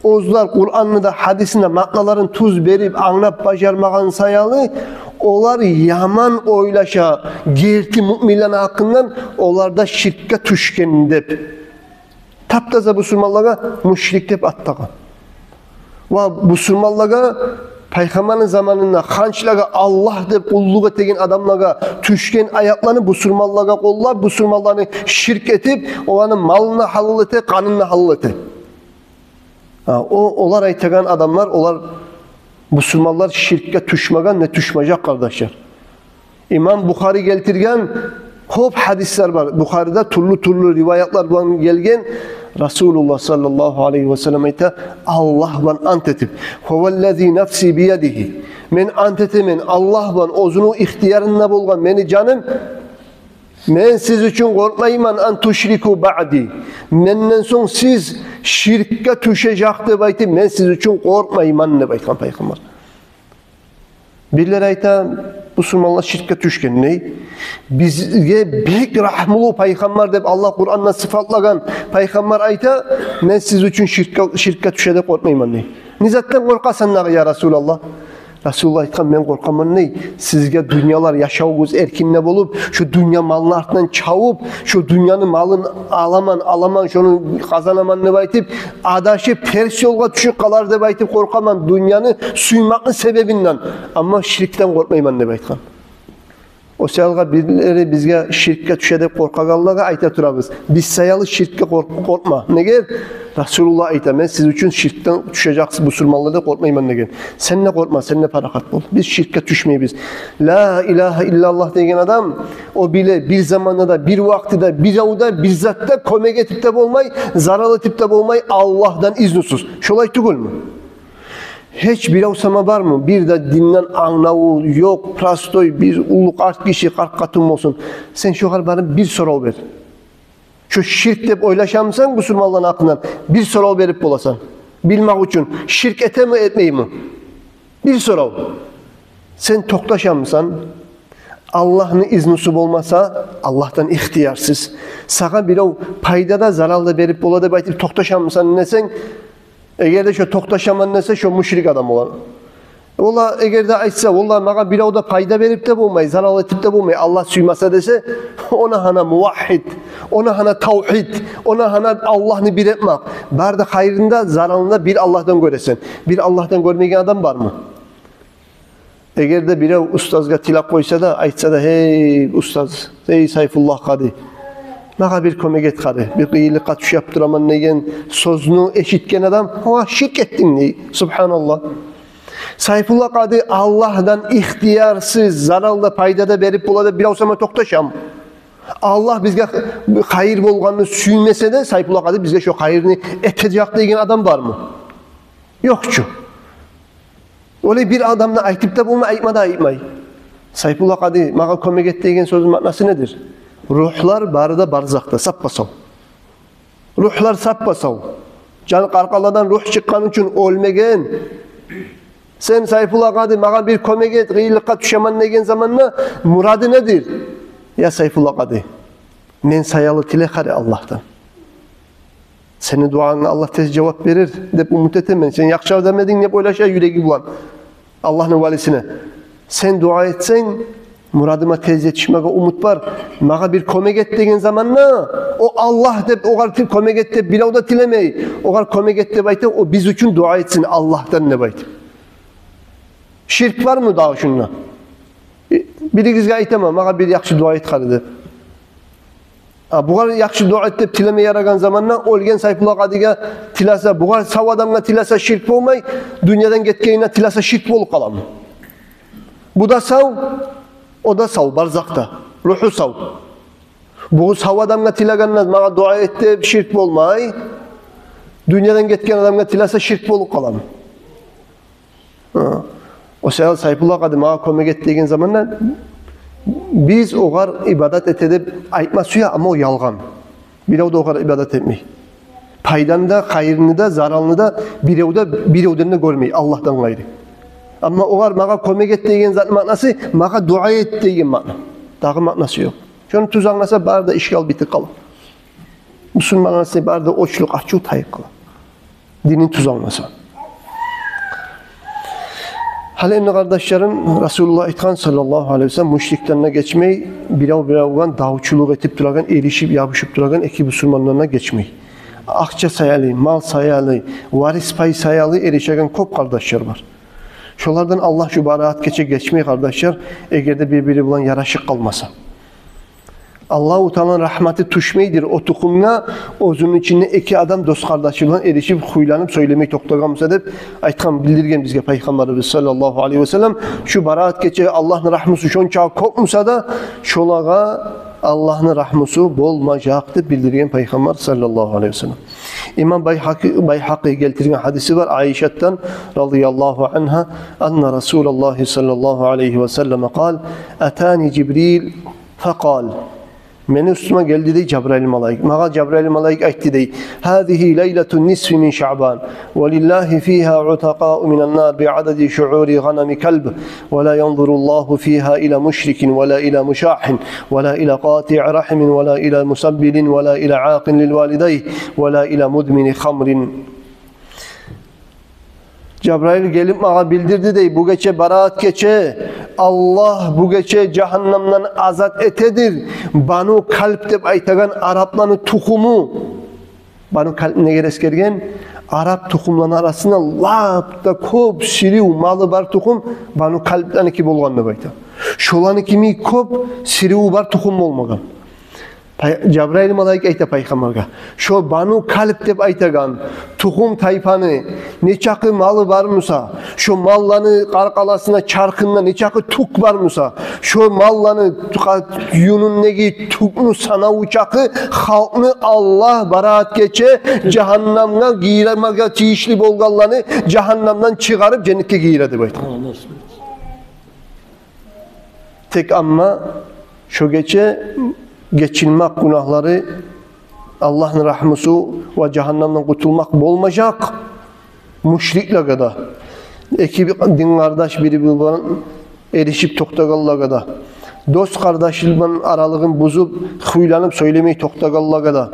ozlar Kur'an'ı da hadisinde maklaların tuz verip anlap başarmağın sayalı onlar yaman oylaşa gerti müminlerin hakkından onlar da şirkke tüşken dep taptaza busurmallığa müşrik dep attagan ve busurmallığa Peygamberin zamanında hançlaga Allah dep kulluk etegen adamlaga tüşken ayaklarını busurmallığa kollar busurmallarını şirk etip olanın malını halal ete kanını halal ete. Onlar aytagan adamlar, onlar Müslümanlar şirke düşmagan ne düşmeyecek kardeşler. İmam Bukhari geltirgen hop hadisler var. Bukhari'de turlu rivayetler var gelgen Resulullah sallallahu aleyhi ve sellem ayta Allah van ant etip huvellezî nefsi biyedihi Men ant etemen Allah bilan özünün ihtiyarında bolgan meni canım men siz üçün korkmayman an tuşriku ba'di. Menden soň siz şirkке düşecek dep aytyp men siz üçün korkmayman dep aytgan Peygamber. Birileri ayta Müslümanlar şirkке düşken ne? Bizge bek rahmulu Peygamber dep Allah Kur'an'da sıfatlagan Peygamber ayta men siz üçün şirkке düşede korkmayman ne? Nizattan korkasan ya Resulallah? Resulullah aytkan men korkaman ne? Sizge dünyalar yaşawıgız erkinne bolup, şu dünya malını artından çavup, şu dünyanın malını alaman, şunu kazanaman dep aytıp, adaşıp ters yolga düşüp kalar dep aytıp korkaman dünyanı suymakın sebebinden. Ama şirkten korkmayman dep aytkan. O sayalga birileri bizge şirkке düşede korkaganlarga ayta turabız. Biz sayalı şirkке korkma. Neger? Resulullah ayta men siz üçün şirkten düşeceksiniz Müslümanlarda korkmayman degen. Sen ne korkma, sen ne parakat bol. Biz şirkке düşmeyiz. La ilahe illallah degen adam o bile bir zamanda da, bir vaktida, bir avda, bir zatta kömek etip de bolmay, zarar etip de bolmay Allah'dan iznusuz. Şolay tugul mu? Hiç bir avsama var mı? Bir de dinden anlavu yok, prastoy, bir uluk art kişi, kalk katım olsun. Sen şu bana bir soru ver. Şu şirk dep oylaşamsan Müslümanların aklından bir soru verip bolasan. Bilmek için şirk ete mi etmeyi mi? Bir soru. Sen toktaşamsan Allah'ın iznisi olmasa Allah'tan ihtiyarsız. Sana bir paydada zararlı verip bola dep aytıp toktaşamsan nesen? Eğer de şu toktaşaman nese şu müşrik adam olan. Ola eğer de aytsa vallahi maga bir da payda verip de bulmay, zarar etip de bulmay. Allah suymasa dese ona hana muvahhid, ona hana tavhid, ona hana Allah'ını bir etmek. Barda hayrında, zararında bir Allah'tan göresen. Bir Allah'tan görmeyen adam var mı? Eğer de biri ustazga tilak koysa da aytsa da hey ustaz, hey Sayfullah Kadi. Maga bir kömek et kadi. Bir kıyılık katış yaptıraman negen sözünü eşitken adam ha şirk ettin ne? Subhanallah. Sayfullah Kadi Allah'dan ihtiyarsız zararlı paydada verip bulada bir avsama toktaşam. Allah bizge hayır bolganını süymese de Sayfullah Kadi bizge şu hayırını etecek degen adam var mı? Yokçu. Öyle bir adamla aytıp da bulma aytmada aytmay. Sayfullah Kadi maga kömek et degen sözün manası nedir? Ruhlar barıda barzakta sappasav. Ruhlar sappasav. Can qarqaladan ruh çıkkan için ölmegen. Sen Sayfullah Kadi maga bir kömek et, gıyılıkka düşeman degen zamanla muradı nedir? Ya Sayfullah Kadi, men sayalı tilekari Allah'tan. Senin duanına Allah tez cevap verir dep umut etemen. Sen yakşav demedin dep oylaşa yüreği bulan. Allah'ın valisine. Sen dua etsen muradıma tez yetişmege umut var. Maga bir kömek et degen zamanla o Allah dep ogar kömek et dep bilav da tilemey. Ogar kömek et dep ayta o biz üçün dua etsin Allah'tan ne bayt. Şirk var mı daha şunla? Birigizge aytama maga bir yakşı dua et kali dep. Bugar yakşı dua et dep tileme yaragan zamanla olgen Sayfullah Kadiga tilasa bugar sav adamga tilasa şirk bolmay dünyadan ketkeyine tilasa şirk bolup kalam. Bu da sav o da sav barzakta. Ruhu sav. Bu sav adamga tilaganla maga dua et dep şirk bolmay dünyadan ketken adamga tilasa şirk bolup kalam. O Sayfullah Kadi maga kömek et degen zamanla biz ogar ibadat etedip aytma suya ama o yalgan. Birev de ogar ibadat etmey. Paydanı da, hayrını da, zararını da birevden de görmey. Allah'tan gayrı. Ama ogar maga kömek et degen zat manası maga dua et degen mana. Dağı manası yok. Şunu tuz anlasa barda işgal bitik kalır. Müslüman anlasa barda oçluk açık tayık kalır. Dinin tuz anlasa. Halemli kardeşlerim, Resulullah aytkan sallallahu aleyhi ve sellem müşriklerine geçmeyi, biravgan davçuluk etip duragan, erişip yapışıp duragan iki Müslümanlarına geçmeyi. Akça sayalı, mal sayalı, varis pay sayalı erişegen kop kardeşler var. Şolardan Allah şu baraat geçmeyi kardeşler, eğer de birbiri bulan yaraşık kalmasa. Allah-u Teala'nın rahmeti tuşmeydir. O tukumna özünün içinde iki adam dost kardeşiyle erişip huylanıp söylemeyi toktagamsa dep aytkan bildirgen bizge Peygamberimiz sallallahu aleyhi ve sellem şu baraat geçe Allah'ın rahmeti şonça kopmusa da şolaga Allah'ın rahmusu bolmajaktı bildirgen Peygamber sallallahu aleyhi ve sellem. İmam Bayhaqi geltirgen hadisi var Ayşe'den radıyallahu anha anna Resulullah sallallahu aleyhi ve sellem kal atani Cibril fekal meni üstüme geldi dey Cebrail malaik. Mağa Cebrail malaik aytti dey. Hâzihi leyletun nisfi min Şa'ban. Ve lillahi fîhâ utaqâ'u minen nâr bi'adedi şu'ûri ganami kalb. Ve la yanzurullahu fîhâ ila müşrikin ve la ila müşâhin. Ve la ila qâti'i rahimin ve la ila musabbilin ve la ila âqin lil valideyh. Ve la ila mudmini khamrin. Cebrail gelip mağa bildirdi dey. Bu gece baraat gece. Allah bu gece cehennemden azat etedir. Banu kalp deb aytagan Araplarının tukumu. Banu kalp ne gereskergen? Arap tukumların arasında lapta köp siriu malı bar tukum Banu kalplaniki bolgan deb ayta. Şolaniki köp siriu bar tukum olmagan. Cebrail malaik ayta paygamberga. Şu Banu kalp deb aytagan tukum tayfanı neçakı malı var mısa? Şu mallarını qarqalasına çarkında neçakı tuk var mısa? Şu mallarını yunun negi tuknu sana uçakı halkını Allah baraat geçe cehennemden giyirmeye tiyişli bolgallarını cehennemden çıkarıp cennete giyire deb ayta. Tek ama şu gece geçilmek günahları Allah'ın rahmusu ve cehennemden kurtulmak olmayacak. Müşrikle kadar. İki din kardeş biri birbirine erişip toktagalla kadar. Dost kardeşliğinin aralığın bozup huylanıp söylemeyi toktagalla kadar.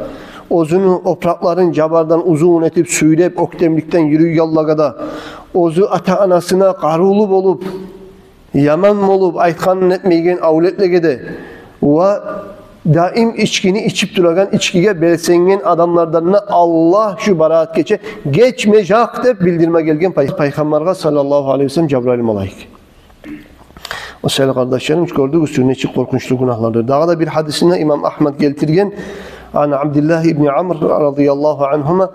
Ozunu oprakların cabardan uzun etip söyleyip oktemlikten yürüy yalla kadar. Ozu ata anasına qarulup olup yaman olup aytkanın etmeygen avletle gede. Ve daim içkini içip duragan içkiye belsengen adamlardan Allah şu baraat geçe geçmeyecek de bildirme gelgen Peygamber'e sallallahu aleyhi ve sellem Cebrail malaik. O sevgili kardeşlerim gördük üstüne içi korkunçlu günahlardır. Daha da bir hadisinde İmam Ahmed getirgen an Abdullah ibn Amr radıyallahu anhuma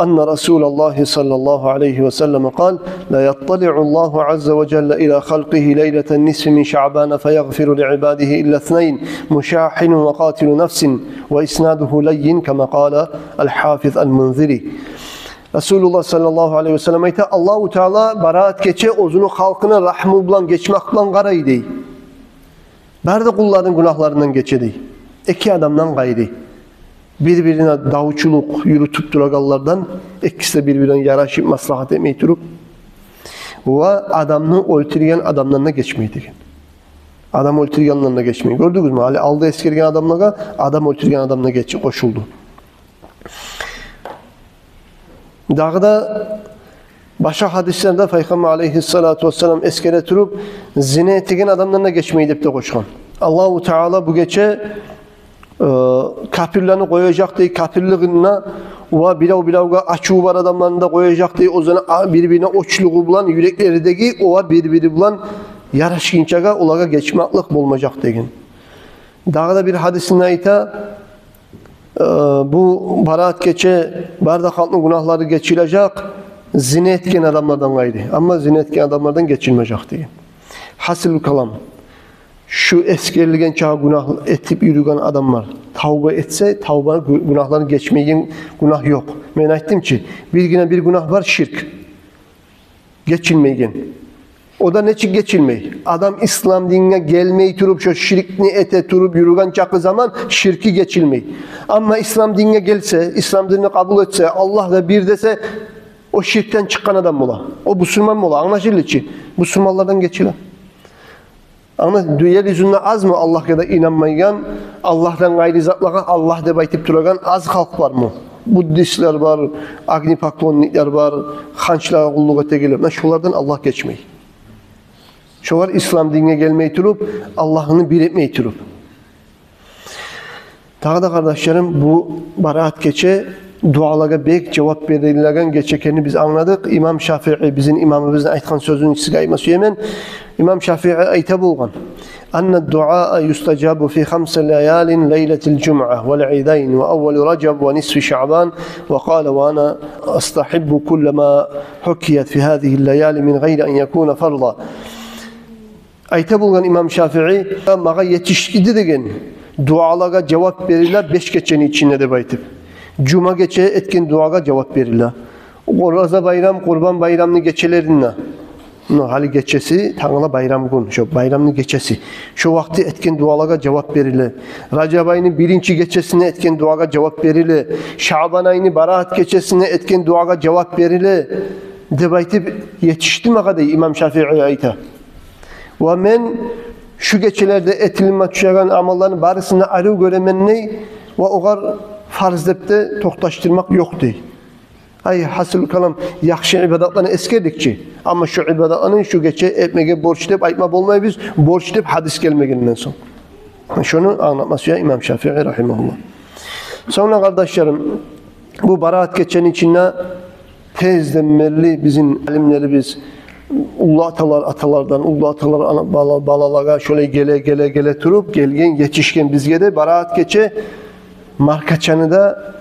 أن رسول الله صلى الله عليه وسلم قال لا يطلع الله عز وجل إلى خلقه ليلة النصف من شعبان فيغفر لعباده إلا اثنين مشاحن وقاتل نفس وإسناده لين كما قال الحافظ المنذري Resulullah sallallahu aleyhi ve sellem ayta Allahu Teala baraat geçe ozunu halkına rahmı bulan geçmek bulan qaraydı. Berde kulların günahlarından geçedi. İki adamdan gayri. Birbirine davçuluk yürütüp duragallardan ikisi de birbirine yaraşıp maslahat etmeyi durup ve adamını öldürgen adamlarına geçmeydi. Adam öldürgenlerine geçmeyi. Gördünüz mü? Ali aldı eskergen adamlara adam öldürgen adamına koşuldu. Daha da başka hadislerde Peygamber aleyhissalatu vesselam eskere turup zina ettiğin adamlarına geçmeyi deyip de koşkan. Allahu Teala bu gece kafirlerini koyacak diye kafirliğine ve bilavga açığı var adamlarını da koyacak diye o zaman birbirine oçluğu bulan yüreklerideki o birbiri bulan yaraşkinçaga olaga geçmeklik bulmayacak diye. Daha da bir hadisinde ayta bu baraat geçe bardak halkın günahları geçilecek zina etken adamlardan gayrı ama zina etken adamlardan geçilmeyecek diye. Hasilü kalam. Şu eskerligen çağa günah etip yürüyen adamlar tavba etse tavba günahlarını geçmeyen günah yok. Ben ettim ki bir günah var şirk. Geçilmeyen. O da ne için geçilmeyi? Adam İslam dinine gelmeyi turup şu şirkni ete turup yürüyen çakı zaman şirki geçilmeyi. Ama İslam dinine gelse, İslam dinini kabul etse, Allah da bir dese o şirkten çıkan adam ola. O Müslüman ola. Anlaşılır ki Müslümanlardan geçilir. Ama dünya yüzünde az mı Allah ya da inanmayan, Allah'tan gayri zatlara Allah deb aytip turagan az halk var mı? Buddistler var, Agnipaklonnikler var, Hançlara kulluk etegiler. Şolardan Allah geçmeyi. Şolar İslam dinine gelmeyi turup, Allah'ını bir etmeyi turup. Daha da kardeşlerim bu baraat geçe dualara bek cevap verilirken geçekeni biz anladık. İmam Şafii bizim imamımızın aytkan sözünü size ayma söylemen. İmam Şafii ayta bulgan. Anna du'a yustajabu fi 5 layalin leyletil cum'a vel idayn ve evvel Recep ve nisfi Şaban ve qala ve ana astahibbu kullama hukiyat fi hadihi layali min gayri en yekuna farda. Ayta bulgan İmam Şafii mağa yetişkidi degen dualara cevap verirler 5 gecenin içinde de baytip. Cuma gece etken duaga cevap verirler. Ramazan bayram, Kurban bayramını geçelerinde. No, hali geçesi, Tanrı'la bayram gün, şu bayramın geçesi. Şu vakti etken dualara cevap verirler. Racab ayının 1. geçesine etken duaga cevap verirler. Şaban ayının Baraat geçesine etken duaga cevap verirler. De baytip yetişti mi kadar İmam Şafii ayta. Ve men şu geçelerde etilme düşen amalların barısını arı göremen ne? Ve o kadar farz depte toktaştırmak yok değil. Ay hasıl kalam yaxşı ibadatlarını eskerdikçi. Ama şu ibadatların şu geçe etmege borç dep aytma olmayı biz borç dep hadis gelmegenden son. Şunu anlatması ya İmam Şafii rahimahullah. Sonra kardeşlerim bu baraat geçen içinde tezlenmeli bizim alimlerimiz ulu atalardan ulu atalar balalara şöyle gele turup gelgen yetişken bizge de baraat geçe markaçanı da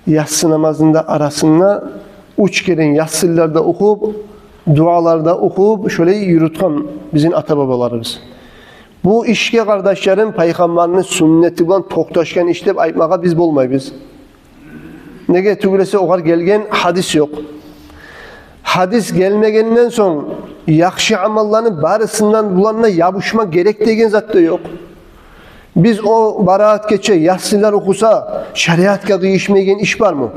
yatsı namazında arasında uç gelen yatsılarda okup dualarda okup şöyle yürütken bizim ata babalarımız. Bu işke kardeşlerim peygamberinin sünneti bilen toktaşken işlep aytmağa biz bolmayız. Nege tügülese o kadar gelgen hadis yok. Hadis gelmegenden son yaxşı amallarını barısından bulanına yapışmak gerek degen zat da yok. Biz o baraat geçe yatsılar okusa şeriatka değişmeyen iş var mı?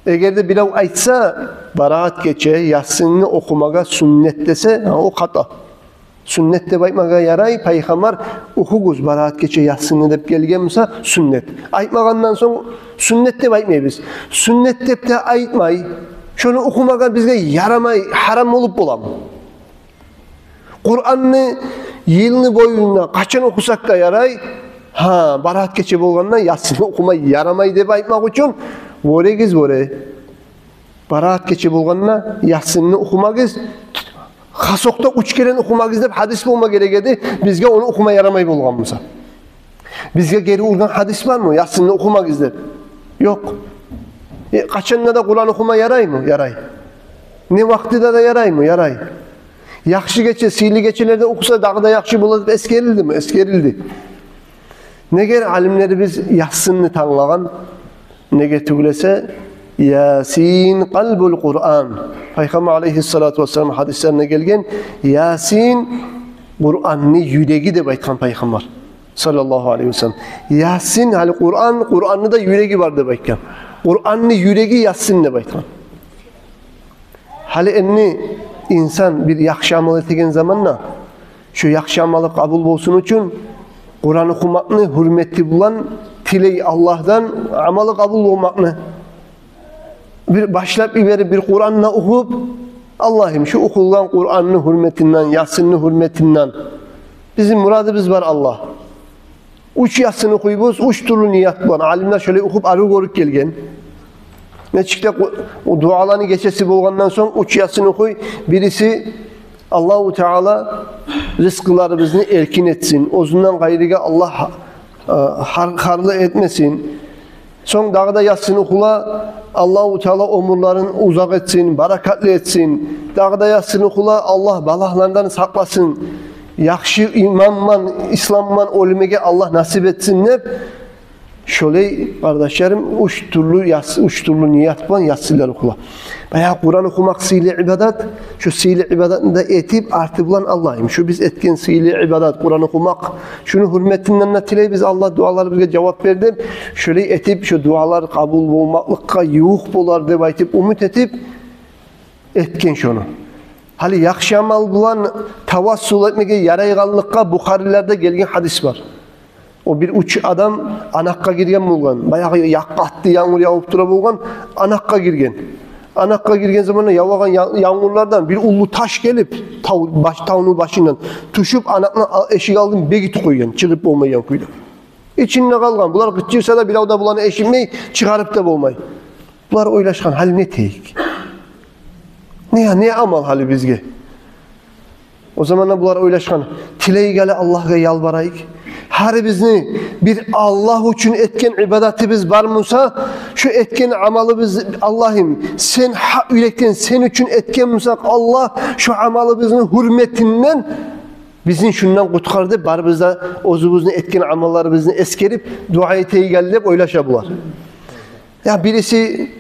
Eğer de bilav aytsa baraat geçe yatsını okumaga sünnet dese o kata. Sünnette baymaga yaray peygamber okuguz baraat geçe yatsını dep gelgenmisa sünnet. Aytmagandan son sünnette baytmayız. Sünnet de aytmay. Şunu okumaga bizge yaramay, haram olup bolam. Kur'an'ı yılını boyunca kaçan okusak da yaray. Ha, baraat geçe bolgandan yatsını okumay yaramay dep aytmak üçün voregiz vore. Baraat geçe bolgandan yatsını okumagiz hasokta uç gelen okumagiz dep hadis bolma gerekedi. Bizge onu okuma yaramay bolganmısa. Bizge geri urgan hadis var mı? Yatsını okumagiz dep. Yok. Kaçanına da Kur'an okuma yaray mı? Yaray. Ne vaktide de yaray mı? Yaray. Yaxşı geçe, sihirli geçelerde okusa dağda yaxşı bulup eskerildi mi? Eskerildi. Neger alimleri biz yatsını tanılagan, neger tügülese Yasin kalbul Kur'an. Peygamber aleyhissalatu vesselam hadislerine gelgen Yasin Kur'an'ın yüreği de baytkan Peygamber sallallahu aleyhi ve sellem. Yasin hali Kur'an'ın da yüreği var de baytkan. Kur'an'ın yüreği Yasin de baytkan. Hali enni insan bir yaxşı amal ettiğin zamanla şu yaxşı amalı kabul olsun için Kur'an okumakını hürmetli bulan tiley Allah'tan amalı kabul olmakını bir başlayıp bir Kur'an'la okup Allah'ım şu okulan Kur'an'ın hürmetinden, Yasin'in hürmetinden bizim muradımız var Allah. Uç Yasin okuyubuz, uç türlü niyat var. Alimler şöyle okup arı görüp gelgen. Neçikte o dualarını geçesi bolgandan sonra uç Yasin okuy. Birisi Allahu Teala rızklarımızı erkin etsin. Ozundan gayrıga Allah harlı etmesin. Son dağda Yasin okula Allahu Teala omurların uzak etsin, barakatli etsin. Dağda Yasin okula Allah balahlarından saklasın. Yaxşı imanman, İslamman ölümege Allah nasip etsin hep. Şöyle kardeşlerim uç türlü niyat var yatsılar okula. Bayağı Kur'an okumak sihirli ibadat. Şu sihirli ibadatını da etip artı bulan Allah'ım. Şu biz etken sihirli ibadat Kur'an okumak. Şunu hürmetinden netiley biz Allah dualarımıza cevap verdim. Şöyle etip şu dualar kabul olmaklıkka yuh bolar deb aytip umut etip etken şunu. Hali yaxşı amal bulan tavassul etmege yarayganlıkka Bukhari'lerde gelgen hadis var. O bir uç adam anakka girgen bulgan. Bayağı yakkatlı yağmur yağıp dura bulgan. Anakka girgen. Anakka girgen zamanında yağan yağmurlardan bir ulu taş gelip tavuğun başından tuşup anakla eşik aldım begit koygan. Çıkıp olmayan kuydu. İçinde kalgan. Bunlar gıtçırsa da bir avda bulanı eşinmeyi çıkarıp da olmayı. Bunlar oylaşkan hali ne teyik? Ne amal hali bizge? O zamanlar bunlar oylaşkan. Tileyi gele Allah'a yalvarayık. Her bizni bir Allah için etken ibadetimiz var mıysa şu etken amalımız Allah'ım sen yürekten sen için etken mıysak Allah şu amalımızın hürmetinden Bizin şundan qutqardı, bar bizde ozubuzunu etken amallarımızını eskerip, duayı teygellep oylaşabular. Ya birisi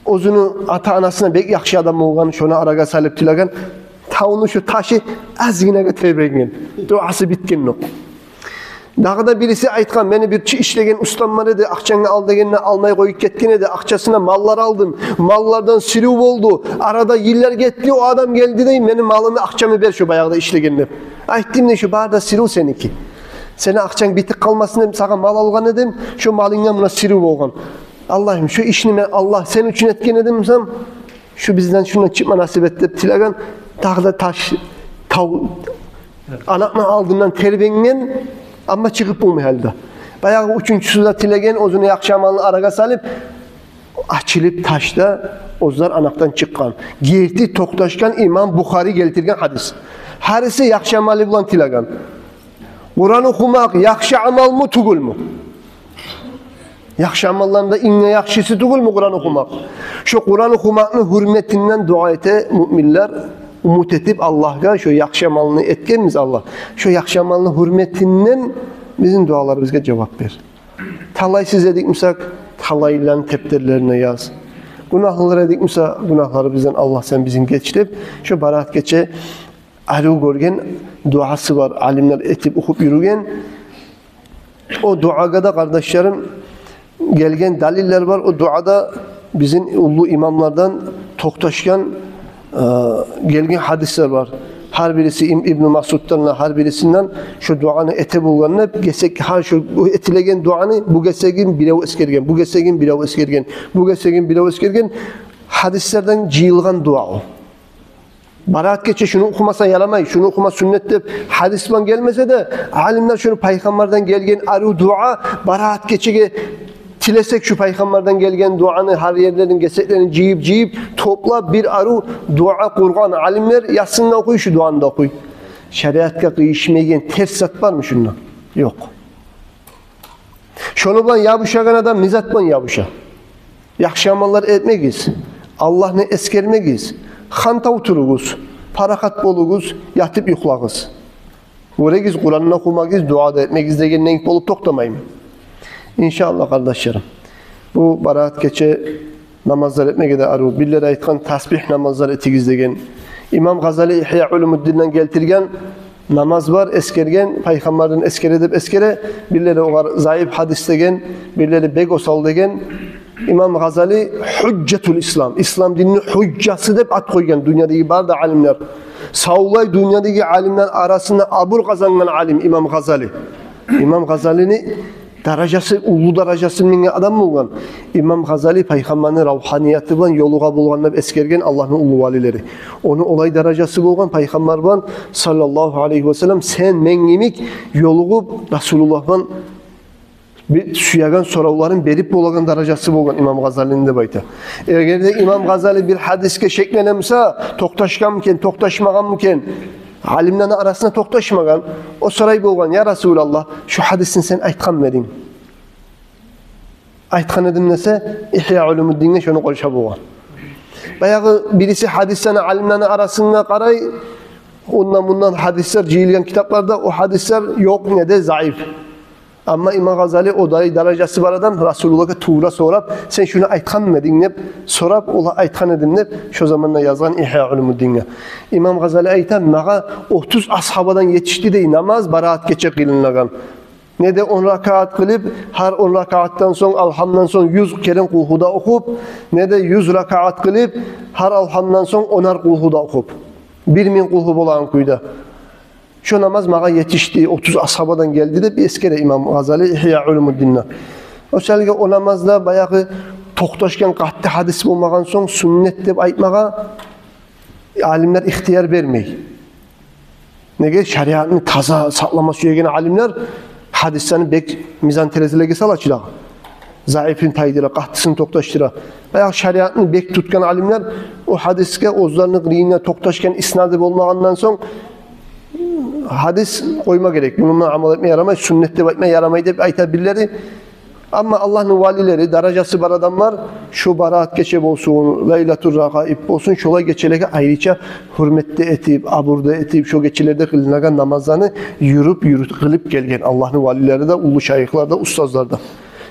ozunu ata-anasına bek yaxşı adam olgan, şuna araga salıp tilagan, ta onu şu taşı azginaga terbengen. Duası bitken yok. Dağda birisi aytkan, beni bir işlegen ustam var edi, akçanı al degenine almaya koyup ketken edi, akçasına mallar aldım, mallardan sürüp oldu, arada yıllar gitti, o adam geldi deyim, benim malımı, akçamı ver şu bayağıda işlegenine. Ayttim ne şu barda sürü seninki. Seni akçan bitik kalmasın dedim, sana mal algan edim, şu malınla buna sürü olgan. Allah'ım şu işini Allah senin için etken edimsem, şu bizden şundan çıkma nasip et deyip tilagan, dağda taş, anakla aldığından terbengen, ama çıkıp bulmuyor halde. Bayağı üçüncüsü de tilegen, ozunu yakşamanlı araga salıp, açılıp taşta ozlar anaktan çıkan. Gerti toktaşkan İmam Bukhari geltirgen hadis. Harisi yakşamalı bulan tilegen. Kur'an okumak yakşı amal mı, tugul mu? Yakşı amallarında inne yakşısı tugul mu Kur'an okumak? Şu Kur'an okumakın hürmetinden dua ete müminler, umut edip Allah'a şu yakşı amalını etkenimiz Allah. Şu yakşı amalını hürmetinden bizim dualarımıza cevap ver. Talaysız edik misak, talayla tepterlerine yaz. Günahlar edik misak, günahları bizden Allah sen bizim geçtip, şu barat geçe alu görgen duası var. Alimler etip okup yürügen. O duada da kardeşlerim gelgen daliller var. O duada bizim ulu imamlardan Toktaşkan gelgen hadisler var. Her birisi İbn Masud'dan, her birisinden şu duanı ete bulganını gesek ha şu etilegen duanı bu gesegin bilev eskergen, bu gesegin bilev eskergen, bu gesegin bilev eskergen hadislerden cıyılgan dua o. Barat geçe şunu okumasa yaramay, şunu okuma sünnet deyip hadisman gelmese de alimler şunu peygamberden gelgen aru dua barat geçe tilesek şu peygamberden gelgen duanı her yerlerin geseklerini ciyip topla bir aru dua Kur'an alimler yazsınlar okuy şu duanı da okuy. Şeriatka kıyışmayan ters zat var mı şundan? Yok. Şunu bulan yabuşagan adam mizat bulan yabuşa. Yakşı amallar etmegiz. Allah ne eskermegiz. Xanta oturuguz. Parakat boluguz. Yatıp yuklağız. Uğregiz Kur'an'ını okumagiz, dua da etmegiz degen nenk bolup toktamayım. İnşallah kardeşlerim. Bu barat geçe namazlar etmeye de arı. Birileri aytkan tasbih namazlar etigiz degen. İmam Gazali İhya Ulumuddin'den geltirgen namaz var eskergen, peygamberden esker edip eskere. Birileri o var zayıf hadis degen, birileri begosal degen. İmam Gazali hüccetul İslam. İslam dininin hüccası deyip at koygan dünyadaki bazı alimler. Saulay dünyadaki alimler arasında abul kazangan alim İmam Gazali. İmam Gazali'nin derecesi, ulu derecesi minge adam mı olan? İmam Gazali peygamberin ruhaniyeti olan yoluğa bulganlar eskergen Allah'ın ulu valileri. Onun olay derecesi bulgan peygamber olan sallallahu aleyhi ve sellem sen mengimik yoluğu Resulullah'ın bir süyagan soravların berip bolagan derecesi bulgan İmam Gazali'nin de bayta. Eğer de İmam Gazali bir hadiske şeklenemse toktaşkan mıken, toktaşmagan mıken alimlerin arasında toktaşmagan o soray bolgan ya Resulallah şu hadisin sen aytkan medin. Aytkan edinlese İhya Ulumuddin'e şunu konuşa bolgan. Bayağı birisi hadislerini alimlerin arasında qaray ondan bundan hadisler cihilgen kitaplarda o hadisler yok ne de zayıf. Ama İmam Gazali o derecesi var adam Resulullah'a tuğra sorap sen şunu aytkan mı dinlep sorap ola aytkan edinlep şu zamanla yazan İhya Ulumuddin'e. İmam Gazali aytan mağa 30 ashabadan yetişti dey namaz baraat geçe kılınlagan. Ne de 10 rakaat kılıp her 10 rakaattan son alhamdan son 100 kere kulhuda okup ne de 100 rakaat kılıp her alhamdan son 10'ar kulhuda okup 1000 kulhu bolan kuyda. Şu namaz mağa yetişti, 30 ashabadan geldi de bir eskere İmam Gazali İhya Ulumuddin'e. O selge o namazda bayağı toktaşken qat'ı hadis bulmagan son sünnet deb aytmağa alimler ihtiyar vermey. Nege şeriatını taza saklama suyegen alimler hadislerini bek mizan terezilege salaçılar. Zayıfın taydıra, qat'ısını toktaştıra. Bayağı şeriatını bek tutkan alimler o hadiske ozlarını qriyine toktaşken isnadı olmağından son hadis koyma gerek. Bununla amal etmeye yaramay, sünnette etmeye yaramay deyip aytabirleri Ama Allah'ın valileri, derecesi var adamlar, şu baraat geçip olsun, Leylatur Ragaib olsun, şola geçelege ayrıca hürmette etip, aburda etip, şu geçelerde kılınagan namazlarını yürüp kılıp gelgen Allah'ın valileri de, ulu şayıklar da, ustazlar da.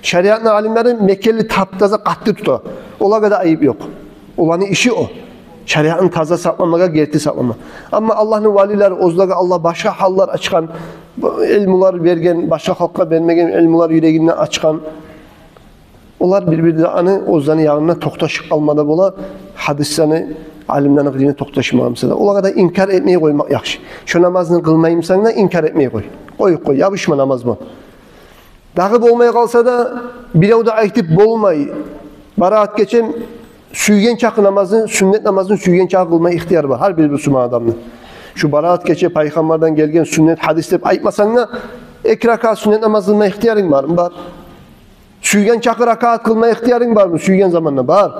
Şeriatın alimleri Mekkeli taptaza katlı tutar. Ola kadar ayıp yok. Olanın işi o. Şeriatın taza saklamaga, gerti saklama. Ama Allah'ın valileri, ozlaga Allah başka hallar açkan, ilmular vergen, başka halka vermegen ilmular yüreğinden açkan. Onlar birbirine anı ozlanın yanına toktaşıp almada bola, hadislerini, alimlerin kılığına toktaşmamızda. Ola kadar inkar etmeye koymak yakşı. Şu namazını kılmayımsan da inkar etmeye koy. Koy, yapışma namaz bu. Dağıp olmaya kalsa da bir evde ayıtıp bolmayı, baraat geçen süygen çakı namazını, sünnet namazını süygen çakı kılmaya ihtiyar var. Her bir Müslüman adamın. Şu baraat geçe peygamberden gelgen sünnet hadis deyip ayıtmasan da ek rakat sünnet namaz kılmaya ihtiyarın var mı? Var. Süygen çakı rakat kılmaya ihtiyarın var mı? Süygen zamanla var.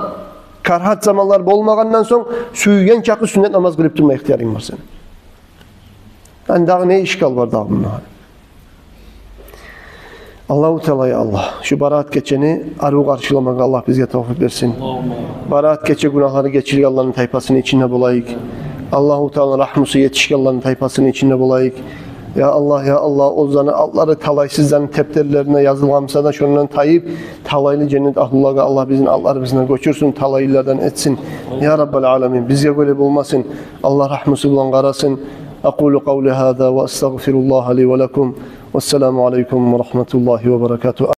Karhat zamanlar bolmagandan son süygen çakı sünnet namaz kılıp durmaya ihtiyarın var senin. Yani daha ne işgal var daha bununla? Allahu Teala ya Allah. Şu baraat geçeni arı karşılamak Allah bize tevfik versin. Baraat geçe günahları geçirik Allah'ın tayfasının içinde bulayık. Allahu Teala rahmusu yetişik Allah'ın tayfasının içinde bulayık. Ya Allah ya Allah ozanı altları talaysızların tepterlerine yazılmışsa da şundan tayip talaylı cennet ahlullaha Allah bizim altları bizden göçürsün talaylılardan etsin. Ya Rabbel alemin bize böyle bulmasın. Allah rahmusu bulan karasın. Aqulu qavli hâzâ ve estağfirullah li ve lekum. Vesselamu aleyküm ve rahmetullahi ve berekatuhu.